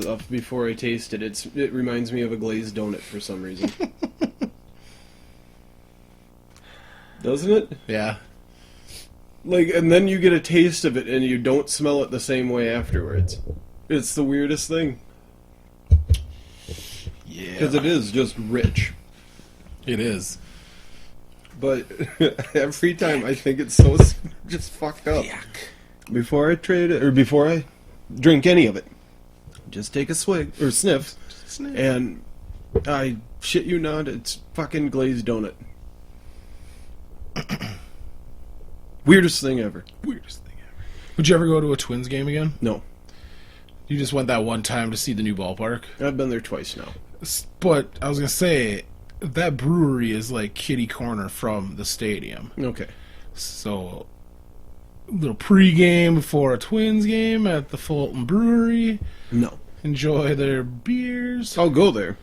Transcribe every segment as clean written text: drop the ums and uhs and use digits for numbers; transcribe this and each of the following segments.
stuff before I taste it. It reminds me of a glazed donut for some reason. Doesn't it? Yeah. Like, and then you get a taste of it and you don't smell it the same way afterwards. It's the weirdest thing. Yeah. Because it is just rich. It is. But every time I think it's so just fucked up. Yuck. Before I trade it, or before I drink any of it, just take a swig, or sniff, and I shit you not, it's fucking glazed donut. Weirdest thing ever. Weirdest thing ever. Would you ever go to a Twins game again? No. You just went that one time to see the new ballpark? I've been there twice now. But I was going to say, that brewery is like kitty corner from the stadium. Okay. So, a little pregame before a Twins game at the Fulton Brewery. No. Enjoy their beers. I'll go there.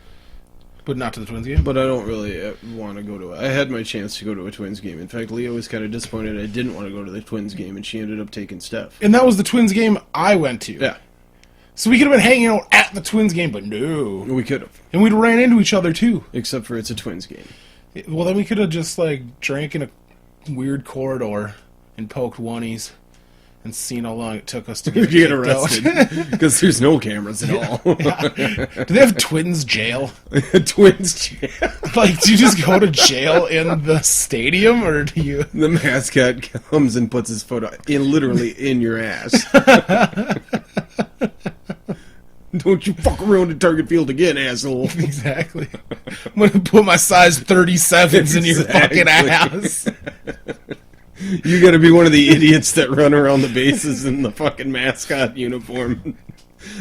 But not to the Twins game? But I don't really want to go to it. I had my chance to go to a Twins game. In fact, Leah was kind of disappointed I didn't want to go to the Twins game, and she ended up taking Steph. And that was the Twins game I went to. Yeah. So we could have been hanging out at the Twins game, but no. We could have. And we'd ran into each other, too. Except for it's a Twins game. Well, then we could have just, like, drank in a weird corridor and poked oneies and seen how long it took us to get arrested. Because there's no cameras at all. Yeah. Do they have Twins jail? Twins jail? Like, do you just go to jail in the stadium, or do you... The mascot comes and puts his foot literally in your ass. Don't you fuck around at Target Field again, asshole. Exactly. I'm going to put my size 37s in your fucking ass. You gotta be one of the idiots that run around the bases in the fucking mascot uniform.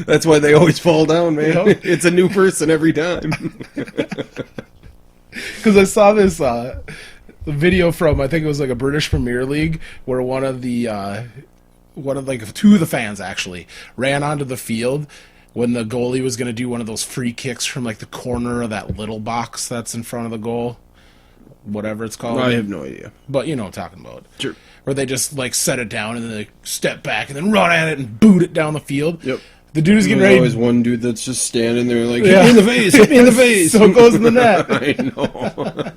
That's why they always fall down, man. Yep. It's a new person every time. Because I saw this video from, I think it was like a British Premier League, where two of the fans actually ran onto the field when the goalie was going to do one of those free kicks from like the corner of that little box that's in front of the goal. Whatever it's called. I have no idea. But you know what I'm talking about. Sure. Where they just like set it down and then they step back and then run at it and boot it down the field. Yep. The dude is getting There's ready. always one dude that's just standing there like, hit me in the face, hit me in the face. So it goes in the net. I know.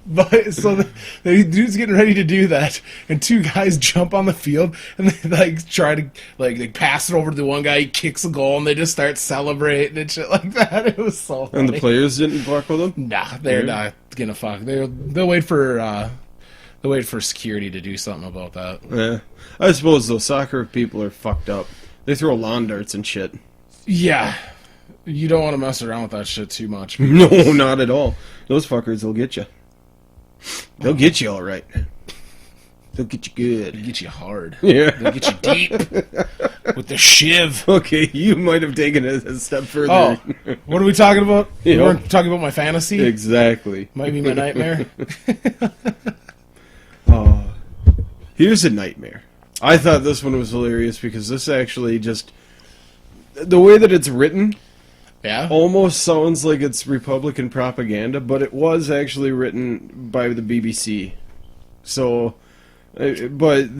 But so the dude's getting ready to do that, and two guys jump on the field and they like try to they pass it over to the one guy. He kicks a goal and they just start celebrating and shit like that. It was so funny. And the players didn't fuck with them? Nah, they're not gonna fuck. They'll wait for security to do something about that. Yeah, I suppose those soccer people are fucked up. They throw lawn darts and shit. Yeah. You don't want to mess around with that shit too much. No, not at all. Those fuckers will get you. They'll get you all right. They'll get you good. They'll get you hard. Yeah. They'll get you deep with the shiv. Okay, you might have taken it a step further. Oh, what are we talking about? You We weren't talking about my fantasy? Exactly. Might be my nightmare. Oh, here's a nightmare. I thought this one was hilarious because this actually just... The way that it's written Yeah? almost sounds like it's Republican propaganda, but it was actually written by the BBC. So, but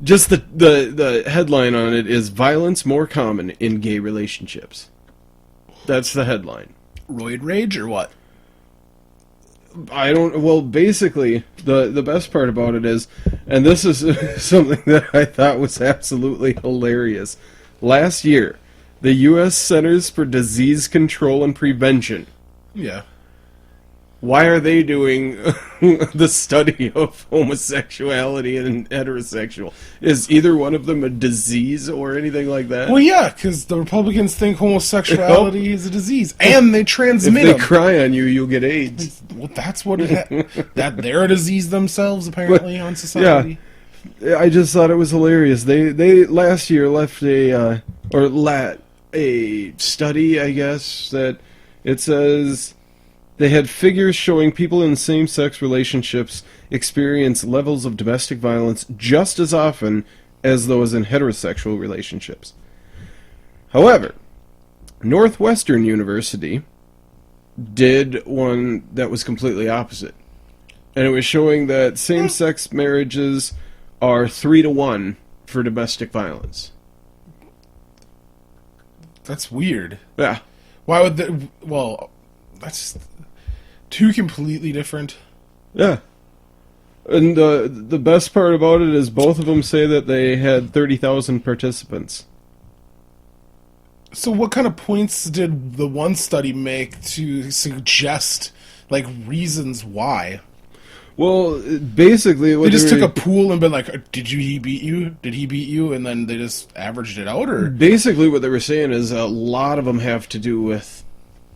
just the headline on it is "Violence More Common in Gay Relationships." That's the headline. Roid rage or what? Well, basically, the best part about it is, and this is something that I thought was absolutely hilarious. Last year, the U.S. Centers for Disease Control and Prevention. Yeah. Why are they doing the study of homosexuality and heterosexual? Is either one of them a disease or anything like that? Well, yeah, because the Republicans think homosexuality is a disease, and they transmit If them. they cry on you, you'll get AIDS. Well, that's what that they're a disease themselves, apparently, on society. Yeah, I just thought it was hilarious. They last year left a study, I guess, that it says they had figures showing people in same-sex relationships experience levels of domestic violence just as often as those in heterosexual relationships. However, Northwestern University did one that was completely opposite. And it was showing that same-sex marriages are 3-to-1 for domestic violence. That's weird. Yeah. Why would the... Well, that's two completely different... Yeah. And the best part about it is both of them say that they had 30,000 participants. So what kind of points did the one study make to suggest, like, reasons why? Well, basically... They just took a pool and been like, did he beat you? Did he beat you? And then they just averaged it out, or? Basically what they were saying is a lot of them have to do with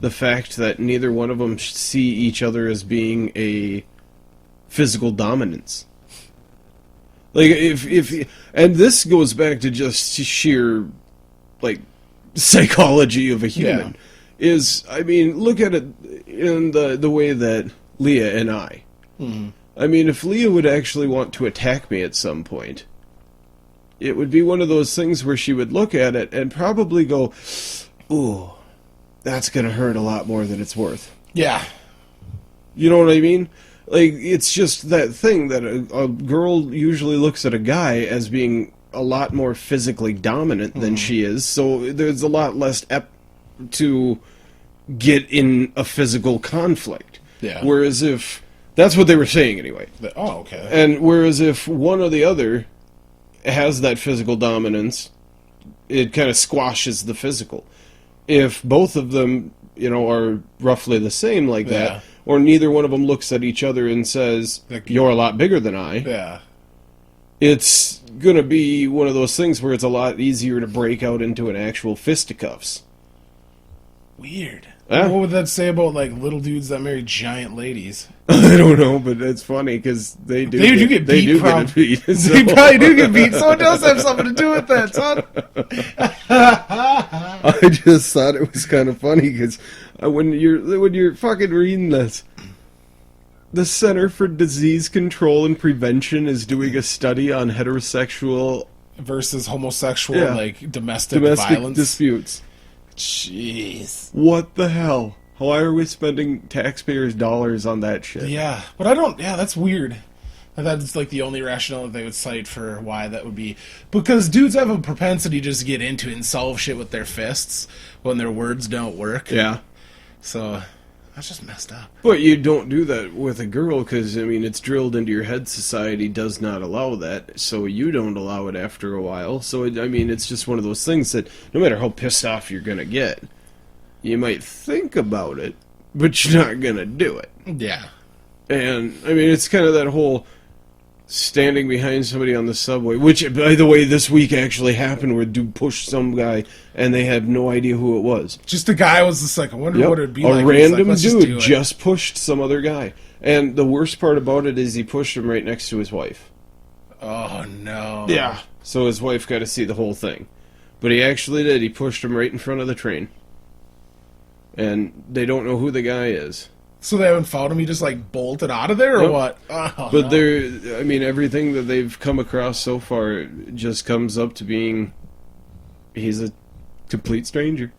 the fact that neither one of them see each other as being a physical dominance. Like, if and this goes back to just sheer, like, psychology of a human. Is, I mean, look at it in the way that Leah and I. Mm-hmm. I mean, if Leah would actually want to attack me at some point, it would be one of those things where she would look at it and probably go, ooh, that's going to hurt a lot more than it's worth. Yeah. You know what I mean? Like, it's just that thing that a girl usually looks at a guy as being a lot more physically dominant than she is, so there's a lot less to get in a physical conflict. Yeah. Whereas if... That's what they were saying anyway. Oh, okay. And whereas if one or the other has that physical dominance, it kind of squashes the physical. If both of them, you know, are roughly the same like that, or neither one of them looks at each other and says, Like, you're a lot bigger than I, Yeah. it's going to be one of those things where it's a lot easier to break out into an actual fisticuffs. Weird. Huh? What would that say about, like, little dudes that marry giant ladies? I don't know, but it's funny because they do get they beat. do get beat. So. They probably do get beat. Someone else have something to do with that, son. I just thought it was kind of funny because when you're fucking reading this, the Center for Disease Control and Prevention is doing a study on heterosexual Versus homosexual, like, domestic violence. disputes. Jeez. What the hell? Why are we spending taxpayers' dollars on that shit? Yeah, but I don't... Yeah, that's weird. That's, like, the only rationale that they would cite for why that would be. Because dudes have a propensity to just get into it and solve shit with their fists when their words don't work. Yeah. So, that's just messed up. But you don't do that with a girl because, I mean, it's drilled into your head society does not allow that, so you don't allow it after a while. So, I mean, it's just one of those things that no matter how pissed off you're going to get, you might think about it, but you're not going to do it. Yeah. And, I mean, it's kind of that whole standing behind somebody on the subway, which, by the way, this week actually happened where a dude pushed some guy and they had no idea who it was. Just a guy was just like, I wonder what it'd be like. A random like, dude just pushed some other guy. And the worst part about it is he pushed him right next to his wife. Oh, no. Yeah. So his wife got to see the whole thing. But he actually did. He pushed him right in front of the train. And they don't know who the guy is. So they haven't found him? He just, like, bolted out of there, or what? Oh, but they're, I mean, everything that they've come across so far just comes up to being he's a complete stranger.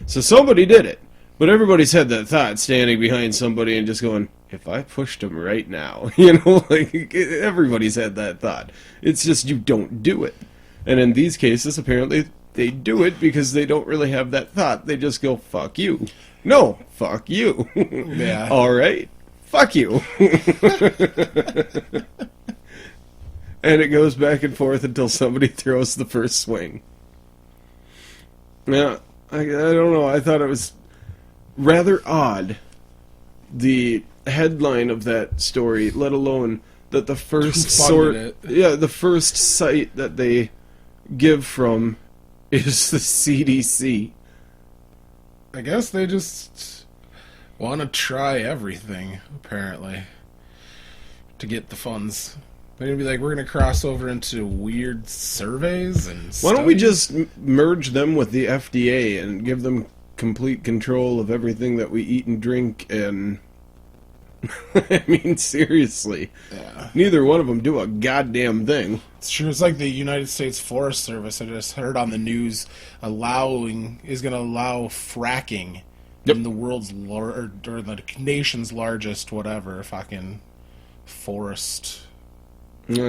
So somebody did it. But everybody's had that thought, standing behind somebody and just going, if I pushed him right now, you know, like, everybody's had that thought. It's just you don't do it. And in these cases, apparently, they do it because they don't really have that thought. They just go, fuck you. No, fuck you. Yeah. All right. Fuck you. And it goes back and forth until somebody throws the first swing. Yeah, I don't know. I thought it was rather odd, the headline of that story, let alone that the first the first site that they give from is the CDC. I guess they just want to try everything, apparently, to get the funds. They're going to be like, we're going to cross over into weird surveys and Why don't we just merge them with the FDA and give them complete control of everything that we eat and drink and... I mean, seriously. Yeah. Neither one of them do a goddamn thing. It's true. It's like the United States Forest Service, I just heard on the news, is going to allow fracking in the world's, or the nation's largest, whatever, fucking forest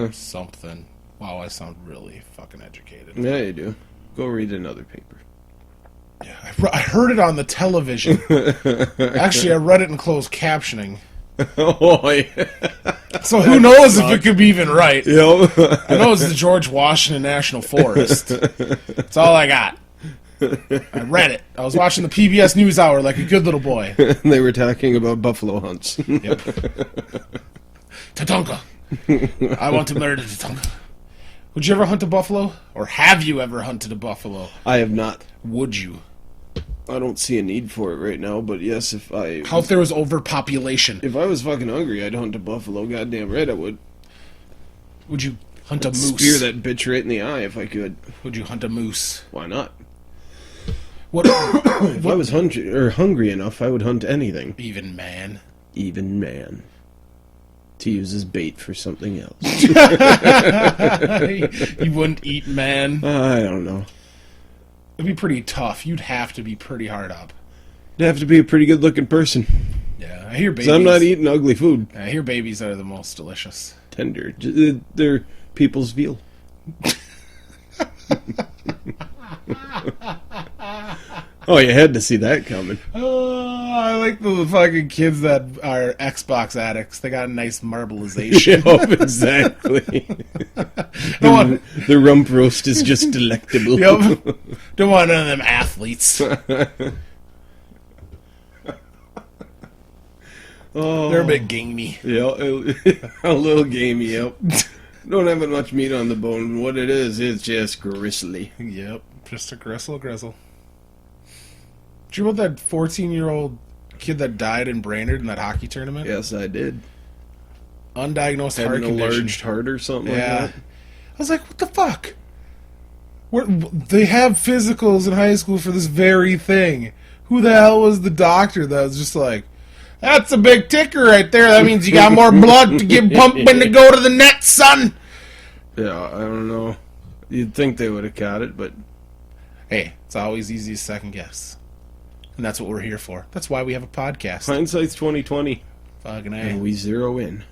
something. Wow, I sound really fucking educated. Yeah, you do. Go read another paper. Yeah, I heard it on the television. Actually, I read it in closed captioning. Oh, yeah. So who knows if it could be even right. Yep. I know it's the George Washington National Forest. That's all I got. I read it. I was watching the PBS NewsHour like a good little boy. They were talking about buffalo hunts. Yep. Tatanka. I want to murder Tatanka. Would you ever hunt a buffalo? Or have you ever hunted a buffalo? I have not. Would you? I don't see a need for it right now, but yes, How if there was overpopulation? if I was fucking hungry, I'd hunt a buffalo. Goddamn right I would. Would you hunt a moose? Spear that bitch right in the eye if I could. Would you hunt a moose? Why not? What? If I was hungry enough, I would hunt anything. Even man. Even man. To use as bait for something else. You wouldn't eat man. I don't know. It'd be pretty tough. You'd have to be pretty hard up. You'd have to be a pretty good looking person. Yeah, I hear babies. So I'm not eating ugly food. I hear babies are the most delicious. Tender. They're people's veal. Oh, you had to see that coming. Oh, I like the fucking kids that are Xbox addicts. They got a nice marbleization. Yep, exactly. The rump roast is just delectable. Yep. Don't want none of them athletes. Oh, They're a bit gamey. Yeah, a little gamey, yep. Don't have much meat on the bone. What it is, it's just gristly. Yep, just a grizzle. Do you know about that 14-year-old kid that died in Brainerd in that hockey tournament? Yes, I did. Undiagnosed Had heart an condition. enlarged heart or something Yeah. like that. I was like, what the fuck? They have physicals in high school for this very thing. Who the hell was the doctor that was just like, that's a big ticker right there. That means you got more blood to get pumping to go to the net, son. Yeah, I don't know. You'd think they would have caught it, but Hey, it's always easy to second guess. And that's what we're here for. That's why we have a podcast. hindsight's 20/20, Fucking and A. we zero in.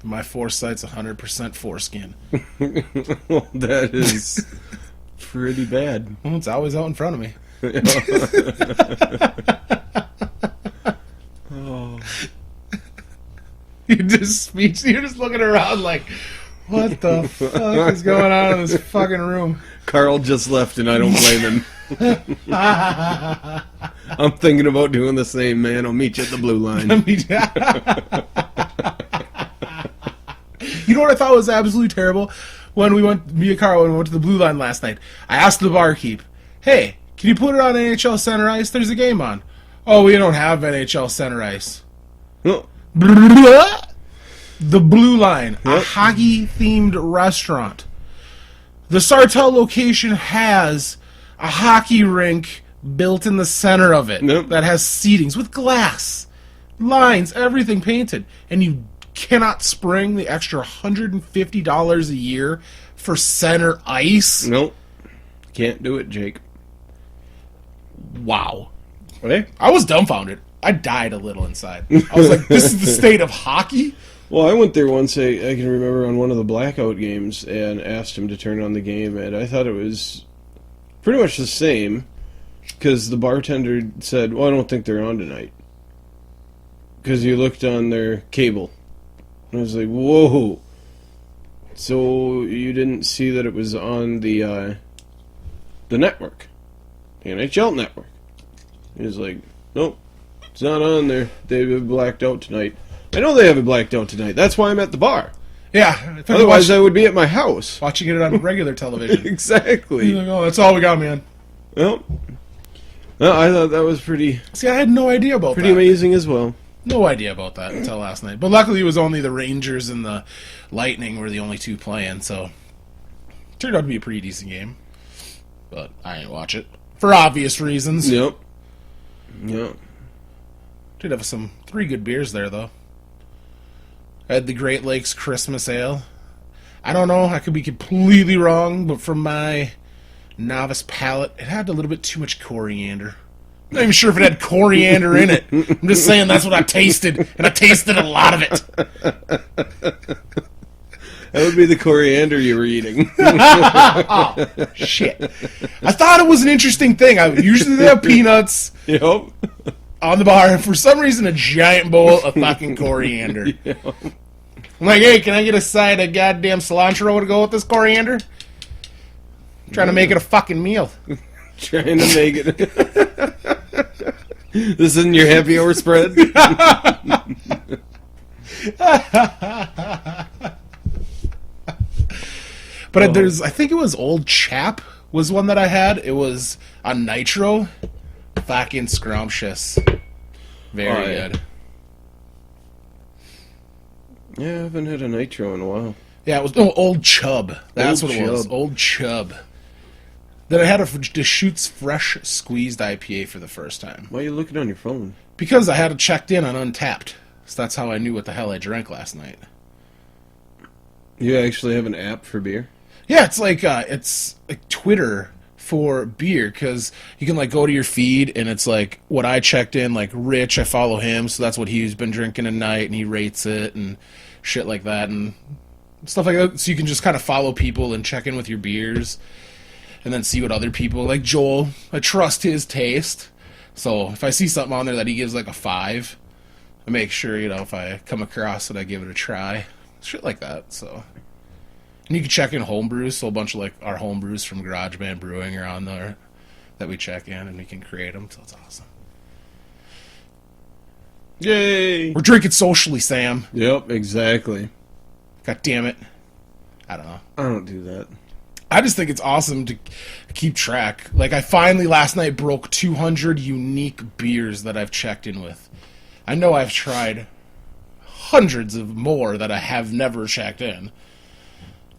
My foresight's 100% foreskin. Well, that is pretty bad. Well, it's always out in front of me. Oh. You're just looking around like, what the fuck is going on in this fucking room? Carl just left, and I don't blame him. I'm thinking about doing the same, man. I'll meet you at the blue line. You know what I thought was absolutely terrible? When me and Carl, when we went to the blue line last night, I asked the barkeep, hey, can you put it on NHL Center Ice? There's a game on. Oh, we don't have NHL Center Ice. Oh, The Blue Line, a Yep. hockey-themed restaurant. The Sartell location has a hockey rink built in the center of it Yep. that has seatings with glass, lines, everything painted. And you cannot spring the extra $150 a year for center ice? nope. Can't do it, Jake. Wow. Okay. I was dumbfounded. I died a little inside. I was like, this is the state of hockey? Well, I went there once, I can remember, on one of the blackout games, and asked him to turn on the game, and I thought it was pretty much the same, because the bartender said, well, I don't think they're on tonight. Because you looked on their cable. And I was like, whoa. So you didn't see that it was on the network. The NHL network. He was like, nope, it's not on there. They've blacked out tonight. I know they have it blacked out tonight. That's why I'm at the bar. Yeah. Otherwise, I would be at my house. watching it on regular television. Exactly. He's like, oh, that's all we got, man. Well, I thought that was pretty See, I had no idea about that. amazing as well. No idea about that until last night. But luckily, it was only the Rangers and the Lightning were the only two playing, so it turned out to be a pretty decent game. But I didn't watch it for obvious reasons. Yep. Yep. Did have some 3 good beers there, though. I had the Great Lakes Christmas Ale. I don't know, I could be completely wrong, but from my novice palate, it had a little bit too much coriander. I'm not even sure if it had coriander in it. I'm just saying that's what I tasted, and I tasted a lot of it. would be the coriander you were eating. Oh, shit. I thought it was an interesting thing. Usually they have peanuts Yep. on the bar, and for some reason a giant bowl of fucking coriander. Yep. I'm like, hey, can I get a side of goddamn cilantro to go with this coriander? I'm trying to make it a fucking meal. Trying to make it. This isn't your happy hour spread? But there's, I think it was Old Chap was one that I had. It was on nitro. Fucking scrumptious. Very good. Yeah, I haven't had a nitro in a while. Yeah, it was Old Chub. That's Old what it was. Chub. Old Chub. Then I had a Deschutes Fresh Squeezed IPA for the first time. Why are you looking on your phone? Because I had it checked in on Untapped. So that's how I knew what the hell I drank last night. You actually have an app for beer? Yeah, it's like Twitter for beer, because you can like go to your feed and it's like what I checked in, like Rich, I follow him, so that's what he's been drinking tonight, and he rates it and shit like that and stuff like that. So you can just kind of follow people and check in with your beers and then see what other people, like Joel, I trust his taste. So if I see something on there that he gives like a 5, I make sure, you know, if I come across it, I give it a try. Shit like that, so. And you can check in homebrews, so a bunch of like our homebrews from GarageBand Brewing are on there that we check in, and we can create them, so it's awesome. Yay! We're drinking socially, Sam. Yep, exactly. God damn it. I don't know. I don't do that. I just think it's awesome to keep track. Like, I finally last night broke 200 unique beers that I've checked in with. I know I've tried hundreds of more that I have never checked in.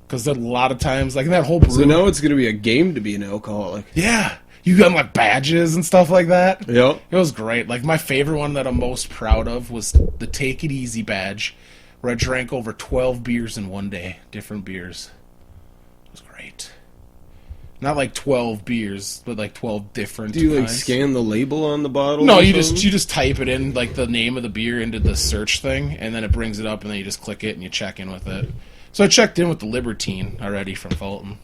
Because a lot of times, like in that whole brew... So now it's going to be a game to be an alcoholic. Yeah. You got like badges and stuff like that. Yep. It was great. Like, my favorite one that I'm most proud of was the Take It Easy badge, where I drank over 12 beers in one day. Different beers. It was great. Not like 12 beers, but like 12 different Do you like kinds. scan the label on the bottle? No, or you something? just type it in, like the name of the beer into the search thing, and then it brings it up, and then you just click it and you check in with it. So I checked in with the Libertine already from Fulton.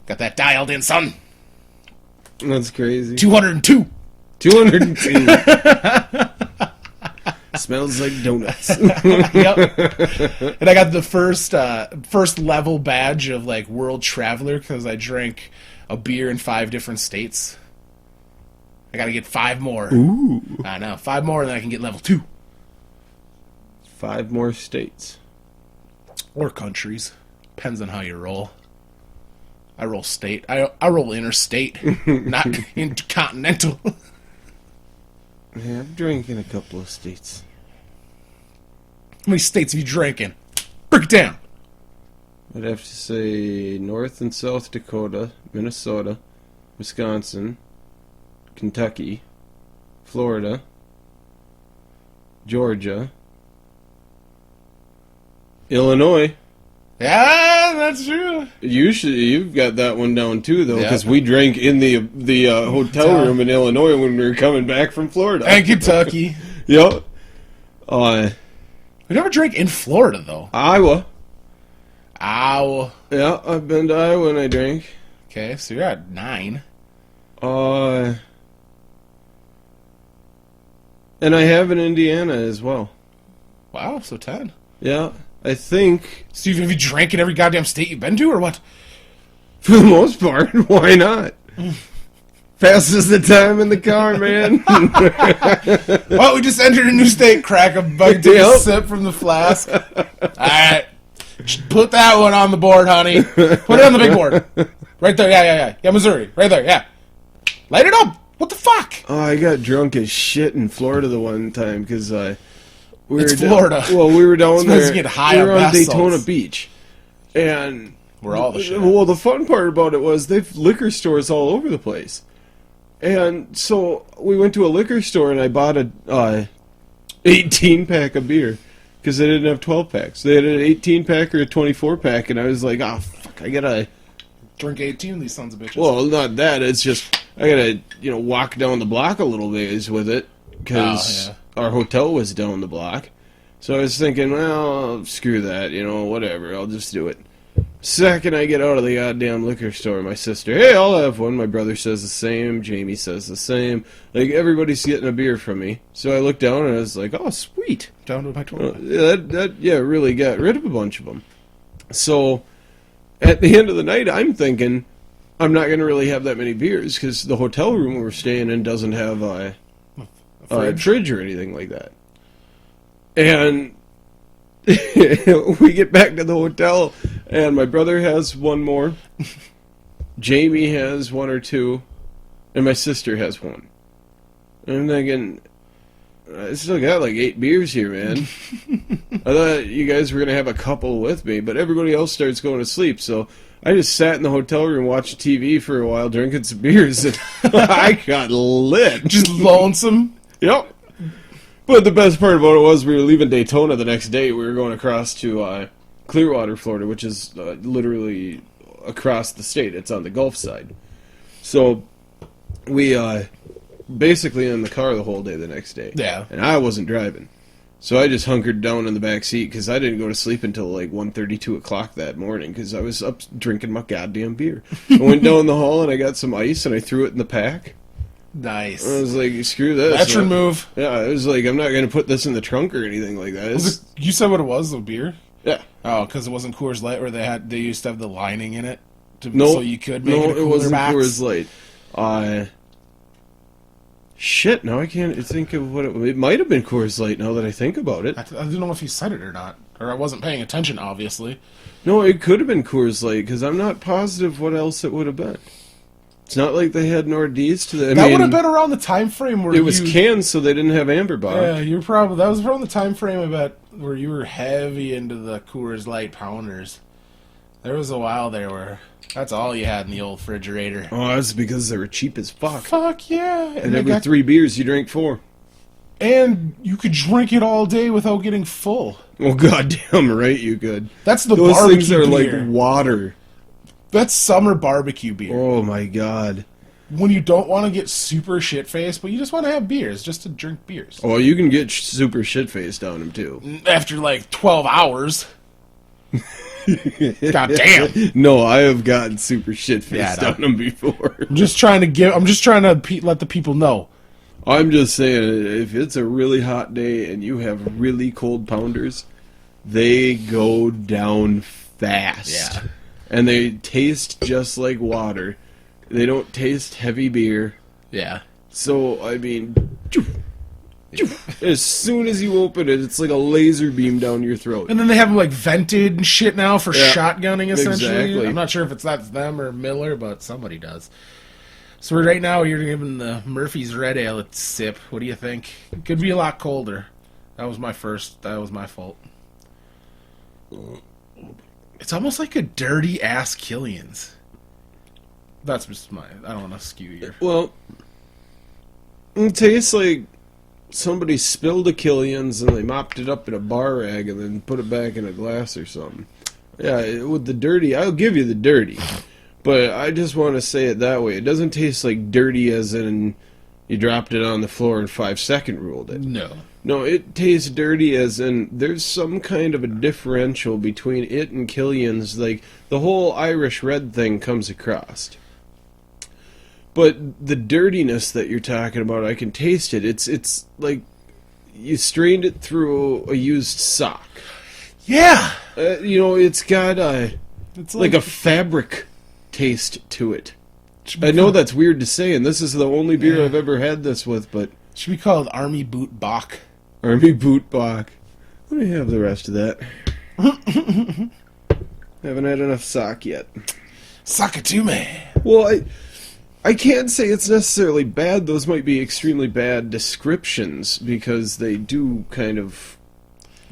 Got that dialed in, son. That's crazy. 202. 202. Smells like donuts. Yep. And I got the first level badge of like World Traveler because I drank a beer in 5 different states. I got to get 5 more. Ooh. I know, 5 more, and then I can get level 2. 5 more states. Or countries. Depends on how you roll. I roll state. I roll interstate, not intercontinental. Yeah, I'm drinking a couple of states. How many states have you drinking? Break it down. I'd have to say North and South Dakota, Minnesota, Wisconsin, Kentucky, Florida, Georgia, Illinois. Yeah, that's true. You've got that one down too, though, Yeah. because we drank in the hotel room in Illinois when we were coming back from Florida. And Kentucky. Yep. We never drank in Florida, though. Iowa. Ow. Yeah, I've been to Iowa and I drank. Okay, so you're at 9. And I have in Indiana as well. Wow, so 10. Yeah, I think So have you drank in every goddamn state you've been to, or what? for the most part, why not? Fastest the time in the car, man. Well, we just entered a new state. Crack a bite, take a sip from the flask. Alright. Put that one on the board, honey. Put it on the big board. Right there, yeah. Yeah, Missouri. Right there, yeah. Light it up. What the fuck? Oh, I got drunk as shit in Florida the one time because It's Florida. We were down Supposed there. to get high we on were on bath Daytona salts. Beach, and We're all the shit. well, the fun part about it was they've liquor stores all over the place, and so we went to a liquor store and I bought a 18-pack of beer because they didn't have 12-packs. They had an 18-pack or a 24-pack, and I was like, oh fuck, I gotta. Drink 18, these sons of bitches. Well, not that. It's just I gotta walk down the block a little ways with it because our hotel was down the block. So I was thinking, well, screw that, whatever, I'll just do it. Second I get out of the goddamn liquor store, my sister, hey, I'll have one. My brother says the same. Jamie says the same. Like, everybody's getting a beer from me. So I looked down and I was like, oh, sweet. Down to my 12. That really got rid of a bunch of them. So at the end of the night, I'm thinking I'm not going to really have that many beers because the hotel room we're staying in doesn't have a fridge or anything like that. And we get back to the hotel, and my brother has one more, Jamie has one or two, and my sister has one. And I'm thinking, I still got like 8 beers here, man. I thought you guys were going to have a couple with me, but everybody else starts going to sleep, so I just sat in the hotel room watching TV for a while, drinking some beers, and I got lit. Just lonesome? Yep. But the best part about it was we were leaving Daytona the next day. We were going across to Clearwater, Florida, which is literally across the state. It's on the Gulf side. So we basically in the car the whole day the next day. Yeah. And I wasn't driving. So I just hunkered down in the back seat because I didn't go to sleep until like 1:30, 2 o'clock that morning because I was up drinking my goddamn beer. I went down the hall and I got some ice and I threw it in the pack. Nice. I was like, screw this. Veteran move. Yeah, I was like, I'm not going to put this in the trunk or anything like that. You said what it was, the beer? Yeah. Oh, because it wasn't Coors Light where they used to have the lining in it? No. So you could make it a cooler wasn't box? Coors Light. Shit, now I can't think of what it might have been Coors Light now that I think about it. I don't know if you said it or not. Or I wasn't paying attention, obviously. No, it could have been Coors Light because I'm not positive what else it would have been. It's not like they had Northeast. That would have been around the time frame where it was cans, so they didn't have amber box. Yeah, that was around the time frame I bet where you were heavy into the Coors Light pounders. There was a while there where that's all you had in the old refrigerator. Oh, that's because they were cheap as fuck. Fuck yeah! And every 3 beers you drank 4. And you could drink it all day without getting full. Well, goddamn right you could. That's the Those barbecue things are beer. like water. That's summer barbecue beer. Oh my god. When you don't want to get super shit-faced, but you just want to have beers, just to drink beers. Oh, you can get super shit-faced on them, too. After, like, 12 hours. God damn. No, I have gotten super shit-faced on them before. I'm just trying to let the people know. I'm just saying, if it's a really hot day and you have really cold pounders, they go down fast. Yeah. And they taste just like water. They don't taste heavy beer. Yeah. So, I mean, as soon as you open it, it's like a laser beam down your throat. And then they have them, like, vented and shit now for shotgunning, essentially. Exactly. I'm not sure if that's them or Miller, but somebody does. So right now, you're giving the Murphy's Red Ale a sip. What do you think? It could be a lot colder. That was my fault. It's almost like a dirty-ass Killian's. That's just I don't want to skew here. Well, it tastes like somebody spilled a Killian's and they mopped it up in a bar rag and then put it back in a glass or something. Yeah, with the dirty, I'll give you the dirty. But I just want to say it that way. It doesn't taste like dirty as in you dropped it on the floor and 5-second ruled it. No, it tastes dirty as in there's some kind of a differential between it and Killian's. Like, the whole Irish Red thing comes across. But the dirtiness that you're talking about, I can taste it. It's like you strained it through a used sock. Yeah! It's got It's like a fabric taste to it. I know that's weird to say, and this is the only beer I've ever had this with, but... Should be called Army Boot Bach. Army Boot Bach. Let me have the rest of that. Haven't had enough sock yet. Sock it to me. Well, I can't say it's necessarily bad. Those might be extremely bad descriptions, because they do kind of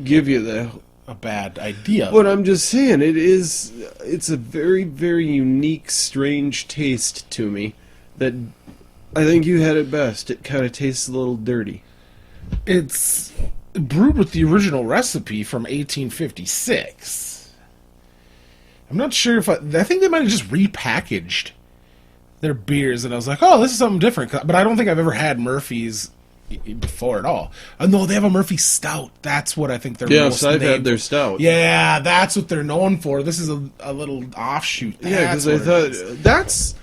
give you a bad idea. But I'm just saying, it's a very, very unique, strange taste to me that I think you had it best. It kind of tastes a little dirty. It's brewed with the original recipe from 1856. I'm not sure if I think they might have just repackaged their beers, and I was like, oh, this is something different. But I don't think I've ever had Murphy's before at all. No, they have a Murphy Stout. That's what I think they're Yes, most I've had named their for. stout. Yeah, that's what they're known for. This is a little offshoot. Yeah, because That's I what it is. thought that's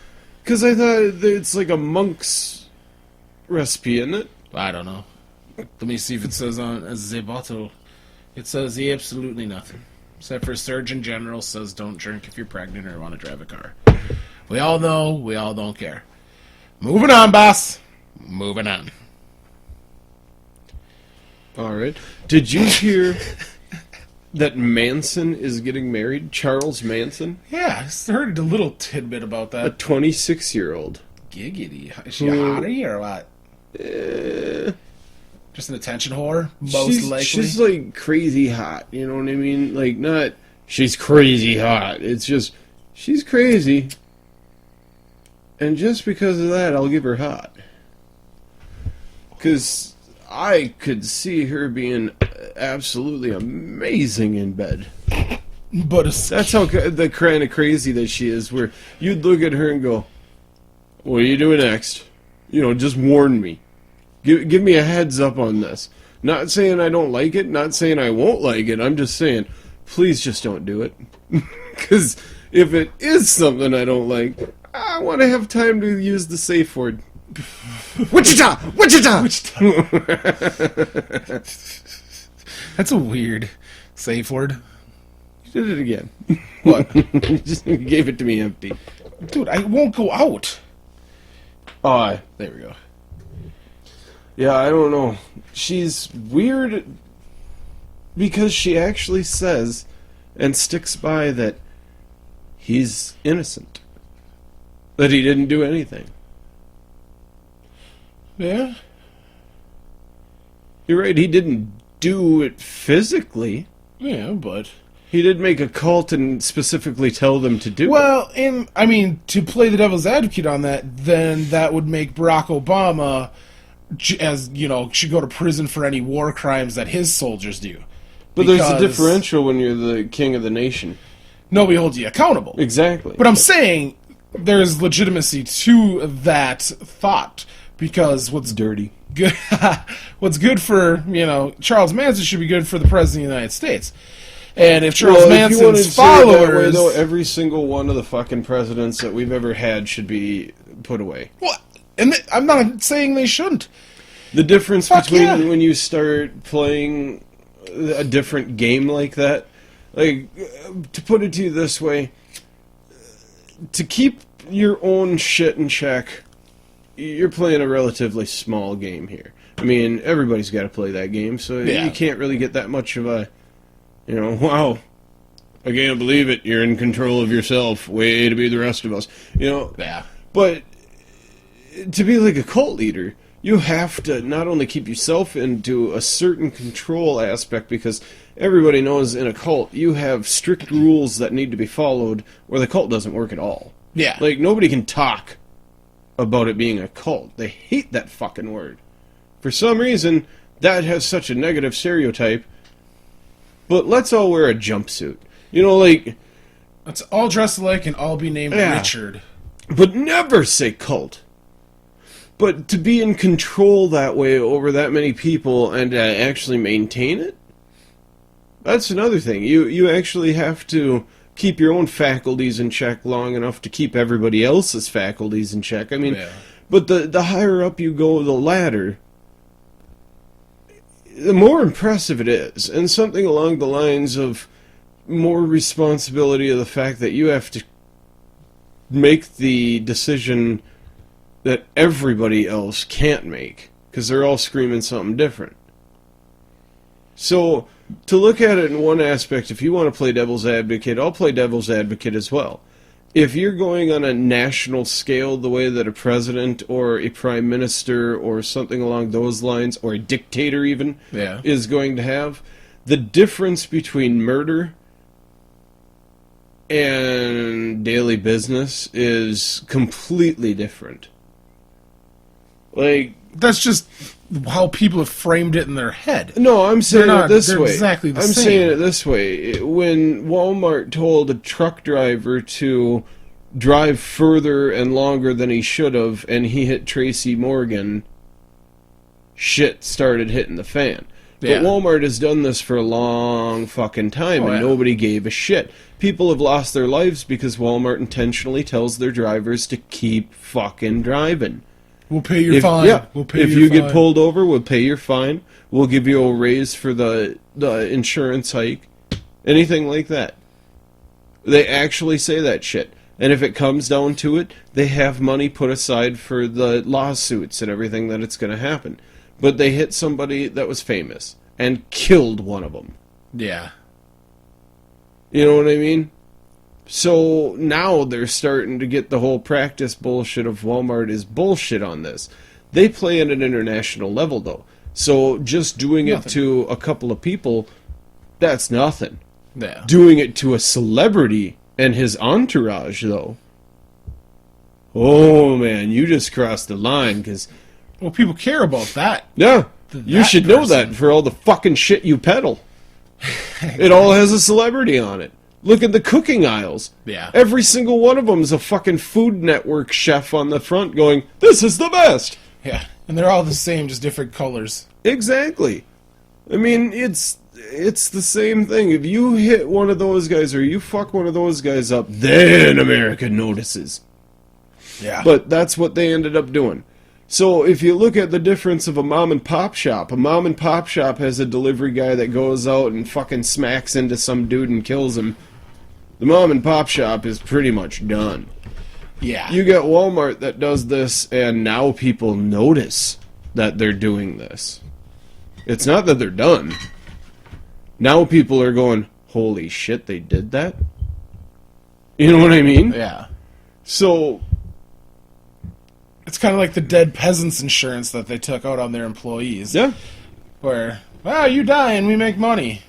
because I thought it's like a monk's recipe, isn't it? I don't know. Let me see if it says on the bottle. It says absolutely nothing. Except for Surgeon General says don't drink if you're pregnant or want to drive a car. We all know, we all don't care. Moving on, boss. Moving on. All right. Did you hear that Manson is getting married? Charles Manson, Yeah, I heard a little tidbit about a that. 26-year-old. Giggity. Is she a hottie or what? Just an attention whore, most likely. She's like crazy hot. You know what I mean? Like not she's crazy hot. It's just she's crazy. And just because of that, I'll give her hot. Because I could see her being absolutely amazing in bed. But That's how the kind of crazy that she is, where you'd look at her and go, what are you doing next? You know, just warn me. Give me a heads up on this. Not saying I don't like it, not saying I won't like it. I'm just saying, please just don't do it. Because if it is something I don't like, I want to have time to use the safe word. Wichita! Wichita! That's a weird safe word. You did it again. What? You just gave it to me empty. Dude, I won't go out. There There we go. Yeah, I don't know. She's weird because she actually says and sticks by that he's innocent. That he didn't do anything. Yeah? You're right, he didn't do it physically. Yeah, but... He did make a cult and specifically tell them to do it. Well, I mean, to play the devil's advocate on that, then that would make Barack Obama, as, you know, should go to prison for any war crimes that his soldiers do. But there's a Because differential when you're the king of the nation. Nobody holds you accountable. Exactly. But I'm saying there's legitimacy to that thought, because what's dirty. good, what's good for, you know, Charles Manson should be good for the President of the United States. And if Charles If you wanted Manson's to say it that way, followers... though, every single one of the fucking presidents that we've ever had should be put away. What? And I'm not saying they shouldn't. The difference Fuck between yeah. when you start playing a different game like that, like, to put it to you this way, to keep your own shit in check, you're playing a relatively small game here. I mean, everybody's got to play that game, so Yeah. you can't really get that much of a, you know, wow, I can't believe it, you're in control of yourself, way to be the rest of us. You know, Yeah. but to be like a cult leader, you have to not only keep yourself into a certain control aspect, because everybody knows in a cult you have strict rules that need to be followed, or the cult doesn't work at all. Yeah. Like, nobody can talk about it being a cult. They hate that fucking word. For some reason, that has such a negative stereotype. But let's all wear a jumpsuit. You know, like... Let's all dress alike and all be named Yeah. Richard. But never say cult. But to be in control that way over that many people and actually maintain it? That's another thing. You actually have to keep your own faculties in check long enough to keep everybody else's faculties in check. I mean, Yeah. but the higher up you go the ladder, the more impressive it is. And something along the lines of more responsibility of the fact that you have to make the decision that everybody else can't make, because they're all screaming something different. So, to look at it in one aspect, if you want to play devil's advocate, I'll play devil's advocate as well. If you're going on a national scale the way that a president or a prime minister or something along those lines, or a dictator even, Yeah. is going to have, the difference between murder and daily business is completely different. Like, That's just how people have framed it in their head. no, I'm saying They're not- it this they're way. exactly the I'm same. saying it this way. When Walmart told a truck driver to drive further and longer than he should have, and he hit Tracy Morgan, shit started hitting the fan. Yeah. But Walmart has done this for a long fucking time, and yeah. nobody gave a shit. People have lost their lives because Walmart intentionally tells their drivers to keep fucking driving. We'll pay your fine. Yeah, We'll pay if your you fine. get pulled over, we'll pay your fine. We'll give you a raise for the insurance hike. Anything like that. They actually say that shit. And if it comes down to it, they have money put aside for the lawsuits and everything that it's going to happen. But they hit somebody that was famous and killed one of them. Yeah. You know what I mean? So now they're starting to get the whole practice bullshit of Walmart is bullshit on this. They play at an international level, though. So just doing it to a couple of people, that's nothing. Yeah. Doing it to a celebrity and his entourage, though. Oh, man, you just crossed the line, because... Well, people care about that. Yeah, you should know that for all the fucking shit you peddle. It all has a celebrity on it. Look at the cooking aisles. Yeah. Every single one of them is a fucking Food Network chef on the front going, this is the best. Yeah. And they're all the same, just different colors. Exactly. I mean, it's the same thing. If you hit one of those guys or you fuck one of those guys up, then America notices. Yeah. But that's what they ended up doing. So if you look at the difference of a mom and pop shop has a delivery guy that goes out and fucking smacks into some dude and kills him. The mom and pop shop is pretty much done. Yeah. You get Walmart that does this, and now people notice that they're doing this. It's not that they're done. Now people are going, holy shit, they did that? You know what I mean? Yeah. So... It's kind of like the dead peasants insurance that they took out on their employees. Yeah. Where, you die and we make money.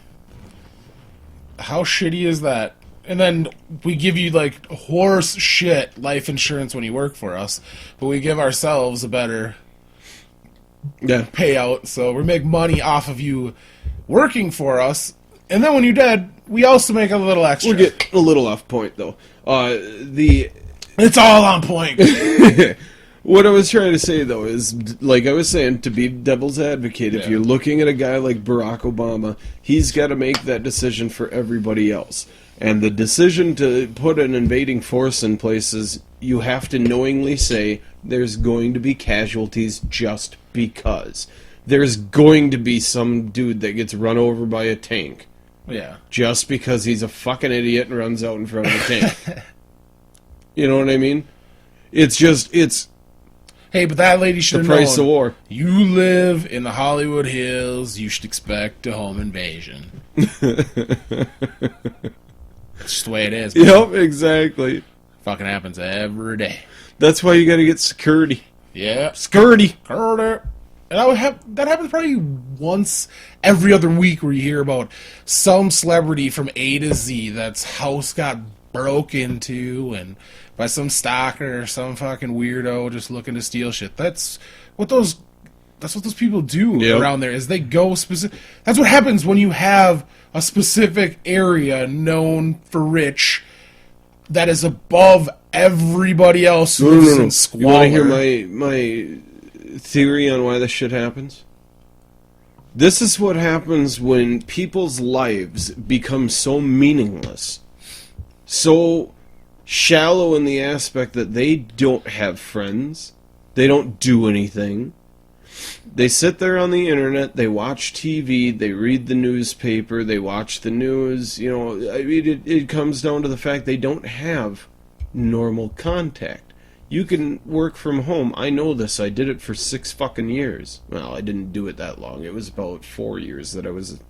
How shitty is that? And then we give you, like, horse shit life insurance when you work for us, but we give ourselves a better payout, so we make money off of you working for us, and then when you're dead, we also make a little extra. We'll get a little off point, though. It's all on point. What I was trying to say, though, is, like I was saying, to be devil's advocate, if you're looking at a guy like Barack Obama, he's got to make that decision for everybody else. And the decision to put an invading force in places, you have to knowingly say, there's going to be casualties just because. There's going to be some dude that gets run over by a tank. Yeah. Just because he's a fucking idiot and runs out in front of the tank. You know what I mean? It's Hey, but that lady should have known. the price of war. You live in the Hollywood Hills. You should expect a home invasion. It's just the way it is. Man. Yep, exactly. Fucking happens every day. That's why you gotta get security. Yeah. Security. And that happens probably once every other week where you hear about some celebrity from A to Z that's house got broke into and by some stalker or some fucking weirdo just looking to steal shit. That's what those people do around there is they go specific. That's what happens when you have a specific area known for rich that is above everybody else who lives in squalor. You want to hear my theory on why this shit happens? This is what happens when people's lives become so meaningless, so shallow in the aspect that they don't have friends, they don't do anything. They sit there on the internet, they watch TV, they read the newspaper, they watch the news. You know, I mean, it comes down to the fact they don't have normal contact. You can work from home. I know this. I did it for 6 fucking years. Well, I didn't do it that long. It was about 4 years that I was...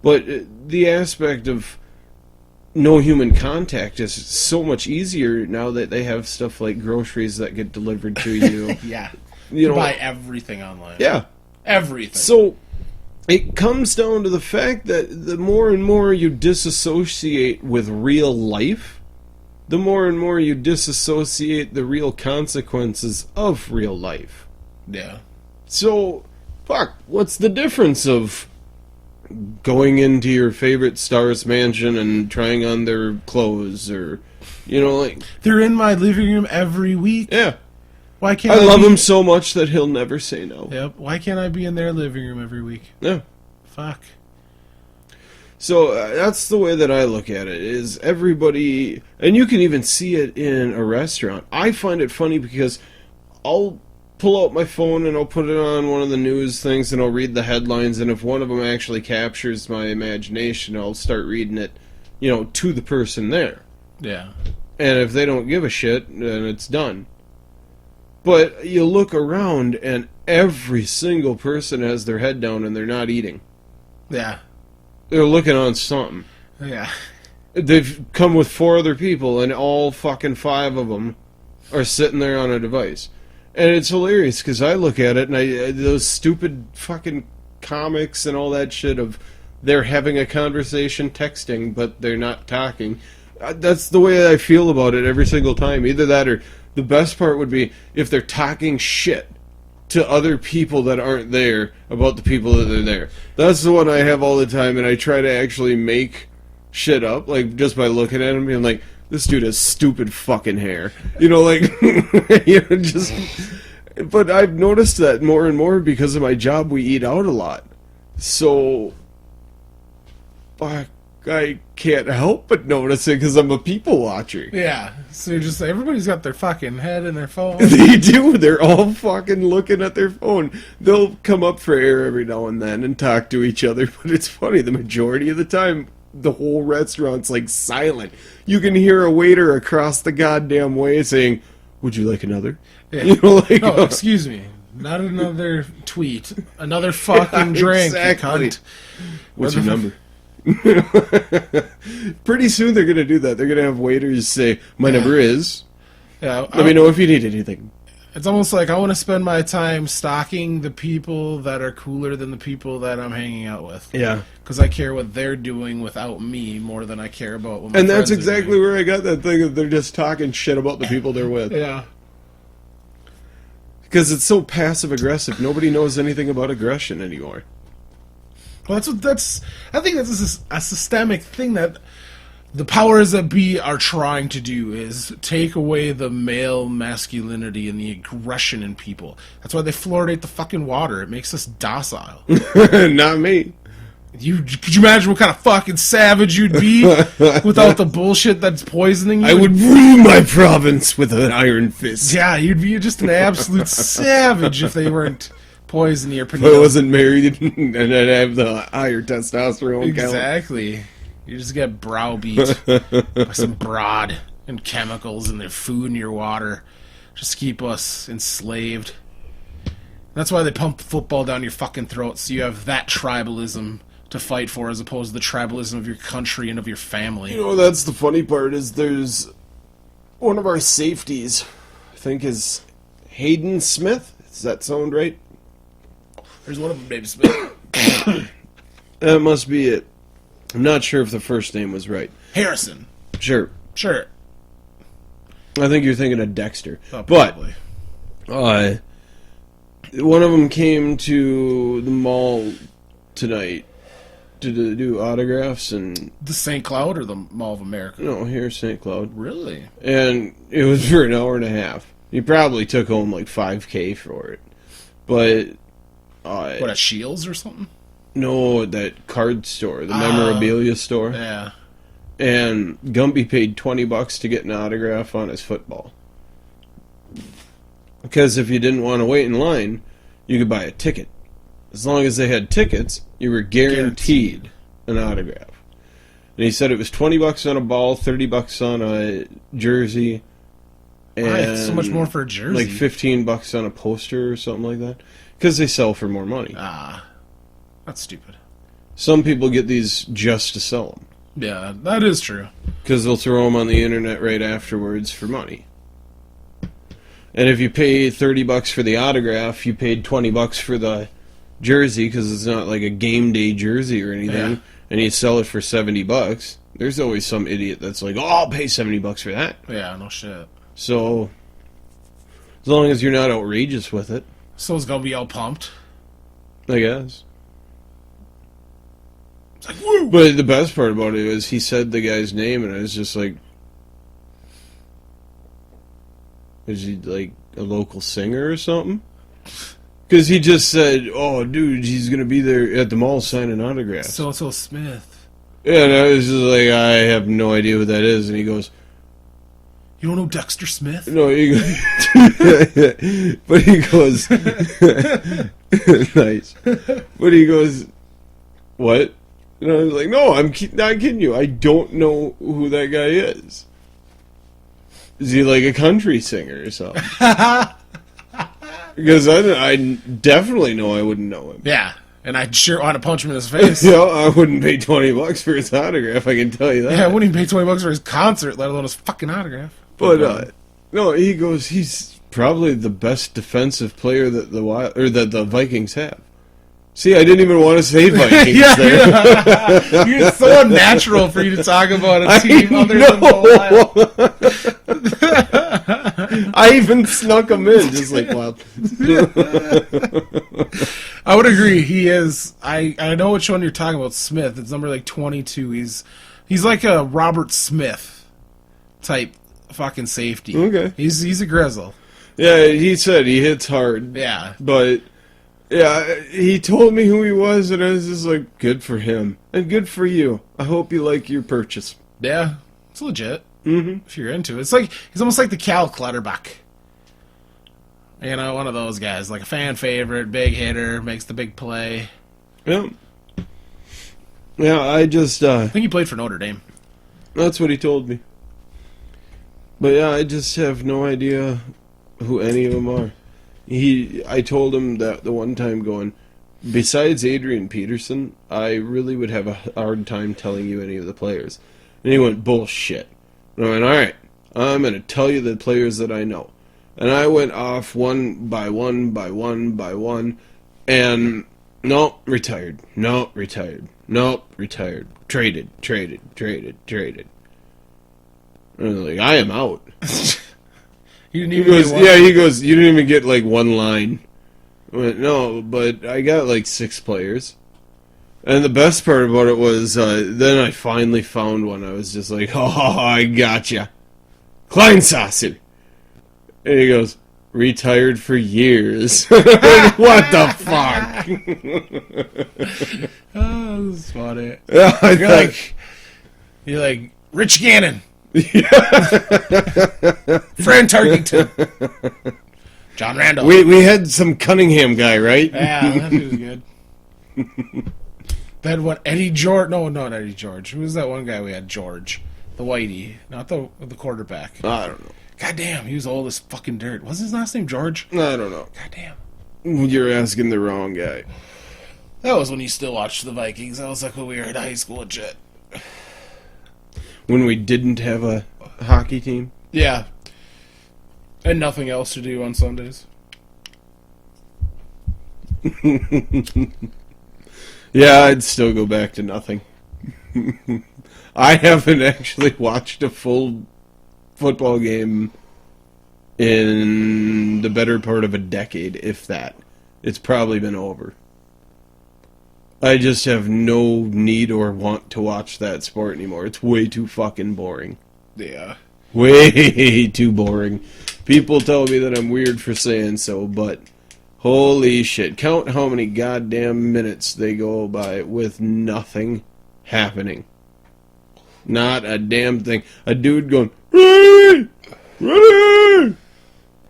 But the aspect of no human contact is so much easier now that they have stuff like groceries that get delivered to you. Yeah. You know, buy everything online. Yeah. Everything. So it comes down to the fact that the more and more you disassociate with real life, the more and more you disassociate the real consequences of real life. Yeah. So, fuck, what's the difference of going into your favorite star's mansion and trying on their clothes, or, you know, like... They're in my living room every week. Yeah. Why can't I love be... him so much that he'll never say no. Yep. Why can't I be in their living room every week? Yeah. Fuck. So that's the way that I look at it, is everybody, and you can even see it in a restaurant. I find it funny because I'll pull out my phone and I'll put it on one of the news things and I'll read the headlines, and if one of them actually captures my imagination, I'll start reading it, to the person there. Yeah. And if they don't give a shit, then it's done. But you look around and every single person has their head down and they're not eating. Yeah. They're looking on something. Yeah. They've come with 4 other people, and all fucking 5 of them are sitting there on a device. And it's hilarious, because I look at it, and those stupid fucking comics and all that shit of they're having a conversation texting, but they're not talking. That's the way I feel about it every single time. Either that, or the best part would be if they're talking shit to other people that aren't there about the people that are there. That's the one I have all the time, and I try to actually make shit up, like, just by looking at him, being like, this dude has stupid fucking hair. Just... But I've noticed that more and more because of my job, we eat out a lot. So... Fuck, I can't help but notice it because I'm a people watcher. Yeah. So you're just everybody's got their fucking head in their phone. They do. They're all fucking looking at their phone. They'll come up for air every now and then and talk to each other, but it's funny. The majority of the time, the whole restaurant's like silent. You can hear a waiter across the goddamn way saying, "Would you like another?" Yeah. No, excuse me. Not another tweet. Another fucking drink, exactly. you cunt. What's your number? Pretty soon they're gonna do that. They're gonna have waiters say, "My number is." Yeah, Let me know if you need anything. It's almost like I want to spend my time stalking the people that are cooler than the people that I'm hanging out with. Yeah, because I care what they're doing without me more than I care about what my and that's friends are exactly doing. where I got that thing of they're just talking shit about the people they're with. Yeah. Because it's so passive aggressive. Nobody knows anything about aggression anymore. Well, I think that's a systemic thing that the powers that be are trying to do, is take away the male masculinity and the aggression in people. That's why they fluoridate the fucking water. It makes us docile. Not me. Could you imagine what kind of fucking savage you'd be without the bullshit that's poisoning you? I would rule my province with an iron fist. Yeah, you'd be just an absolute savage if they weren't poisoning your If I pineal. wasn't married and I'd have the higher testosterone count. Exactly. You just get browbeat by some broad and chemicals and their food and your water. Just keep us enslaved. That's why they pump football down your fucking throat, so you have that tribalism to fight for as opposed to the tribalism of your country and of your family. That's the funny part, is there's one of our safeties, I think is Hayden Smith. Does that sound right? There's one of them named Smith. That must be it. I'm not sure if the first name was right. Harrison. Sure. Sure. I think you're thinking of Dexter. Oh, but probably. one of them came to the mall tonight to do autographs, and The St. Cloud or the Mall of America? no, here, St. Cloud. Really? And it was for an hour and a half. He probably took home like $5,000 for it. But What, at Shields or something? no, that card store, the memorabilia store. Yeah. And Gumby paid $20 to get an autograph on his football. Because if you didn't want to wait in line, you could buy a ticket. As long as they had tickets, you were guaranteed an autograph. And he said it was $20 on a ball, $30 on a jersey, and Why? So much more for a jersey. like $15 on a poster or something like that. Because they sell for more money. That's stupid. Some people get these just to sell them. Yeah, that is true. Because they'll throw them on the internet right afterwards for money. And if you pay $30 for the autograph, you paid $20 for the jersey, because it's not like a game day jersey or anything, Yeah. and you sell it for $70. There's always some idiot that's like, "Oh, I'll pay $70 for that." Yeah, no shit. So, as long as you're not outrageous with it, So it's gonna be all pumped. I guess. It's like, woo! But the best part about it is he said the guy's name, and I was just like, is he like a local singer or something? Because he just said, "Oh, dude, he's gonna be there at the mall signing autographs." So Smith. Yeah, and I was just like, I have no idea what that is. And he goes, You don't know Dexter Smith? "No," he goes, but he goes, nice. But he goes, "What?" And I was like, "No, I'm not kidding you. I don't know who that guy is. Is he like a country singer or something?" Because I definitely know I wouldn't know him. Yeah, and I'd sure want to punch him in his face. You know, I wouldn't pay $20 for his autograph. I can tell you that. Yeah, I wouldn't even pay $20 for his concert, let alone his fucking autograph. But no, he goes. He's probably the best defensive player that the Vikings have. See, I didn't even want to say Vikings. Yeah. It's so unnatural for you to talk about a team other than the I even snuck him in, just like wild. I would agree. He is. I know which one you're talking about. Smith. It's number like 22. He's like a Robert Smith type fucking safety. Okay. He's a grizzle. Yeah, he said he hits hard. Yeah. But yeah, he told me who he was, and I was just like, good for him and good for you. I hope you like your purchase. Yeah. It's legit. Mm-hmm. If you're into it. It's like he's almost like the Cal Clutterbuck. You know, one of those guys, like a fan favorite, big hitter, makes the big play. Yeah. Yeah, I just I think he played for Notre Dame. that's what he told me. But yeah, I just have no idea who any of them are. I told him that the one time going, besides Adrian Peterson, I really would have a hard time telling you any of the players. And he went, bullshit. And I went, alright, I'm going to tell you the players that I know. And I went off one by one by one by one, and nope, retired. Nope, retired. Nope, retired. Traded. And I was like, I am out. You didn't He even goes, get one. yeah, he goes, you didn't even get like one line. I went, no, but I got like 6 players. And the best part about it was, then I finally found one. I was just like, oh, I gotcha. Kleinsasser. And he goes, retired for years. What the fuck? Oh, this is funny. Yeah, You're like Rich Gannon. Fran Tarkington. John Randall. we had some Cunningham guy, right? Yeah, that was good. That one, Eddie George. No, not Eddie George. Who was that one guy we had? George. The whitey. Not the quarterback. I don't know. God damn, he was old as fucking dirt. Wasn't his last name George? I don't know. God damn. You're asking the wrong guy. That was when you still watched the Vikings. That was like when we were in high school and shit. When we didn't have a hockey team? Yeah. And nothing else to do on Sundays. Yeah, I'd still go back to nothing. I haven't actually watched a full football game in the better part of a decade, if that. It's probably been over. I just have no need or want to watch that sport anymore. It's way too fucking boring. Yeah. Way too boring. People tell me that I'm weird for saying so, but holy shit. Count how many goddamn minutes they go by with nothing happening. Not a damn thing. A dude going, Run! Run!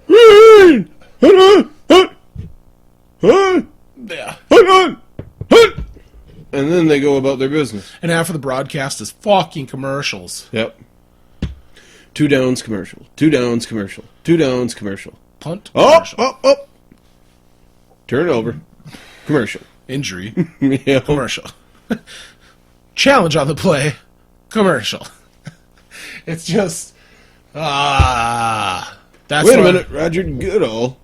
Run! Run! Run! Yeah. Run! And then they go about their business. And half of the broadcast is fucking commercials. Yep. 2 downs commercial. 2 downs commercial. 2 downs commercial. Punt. Oh, Commercial. oh. Turnover. Commercial. Injury. Yeah. Commercial. Challenge on the play. Commercial. It's just that's Wait a why- minute. Roger Goodall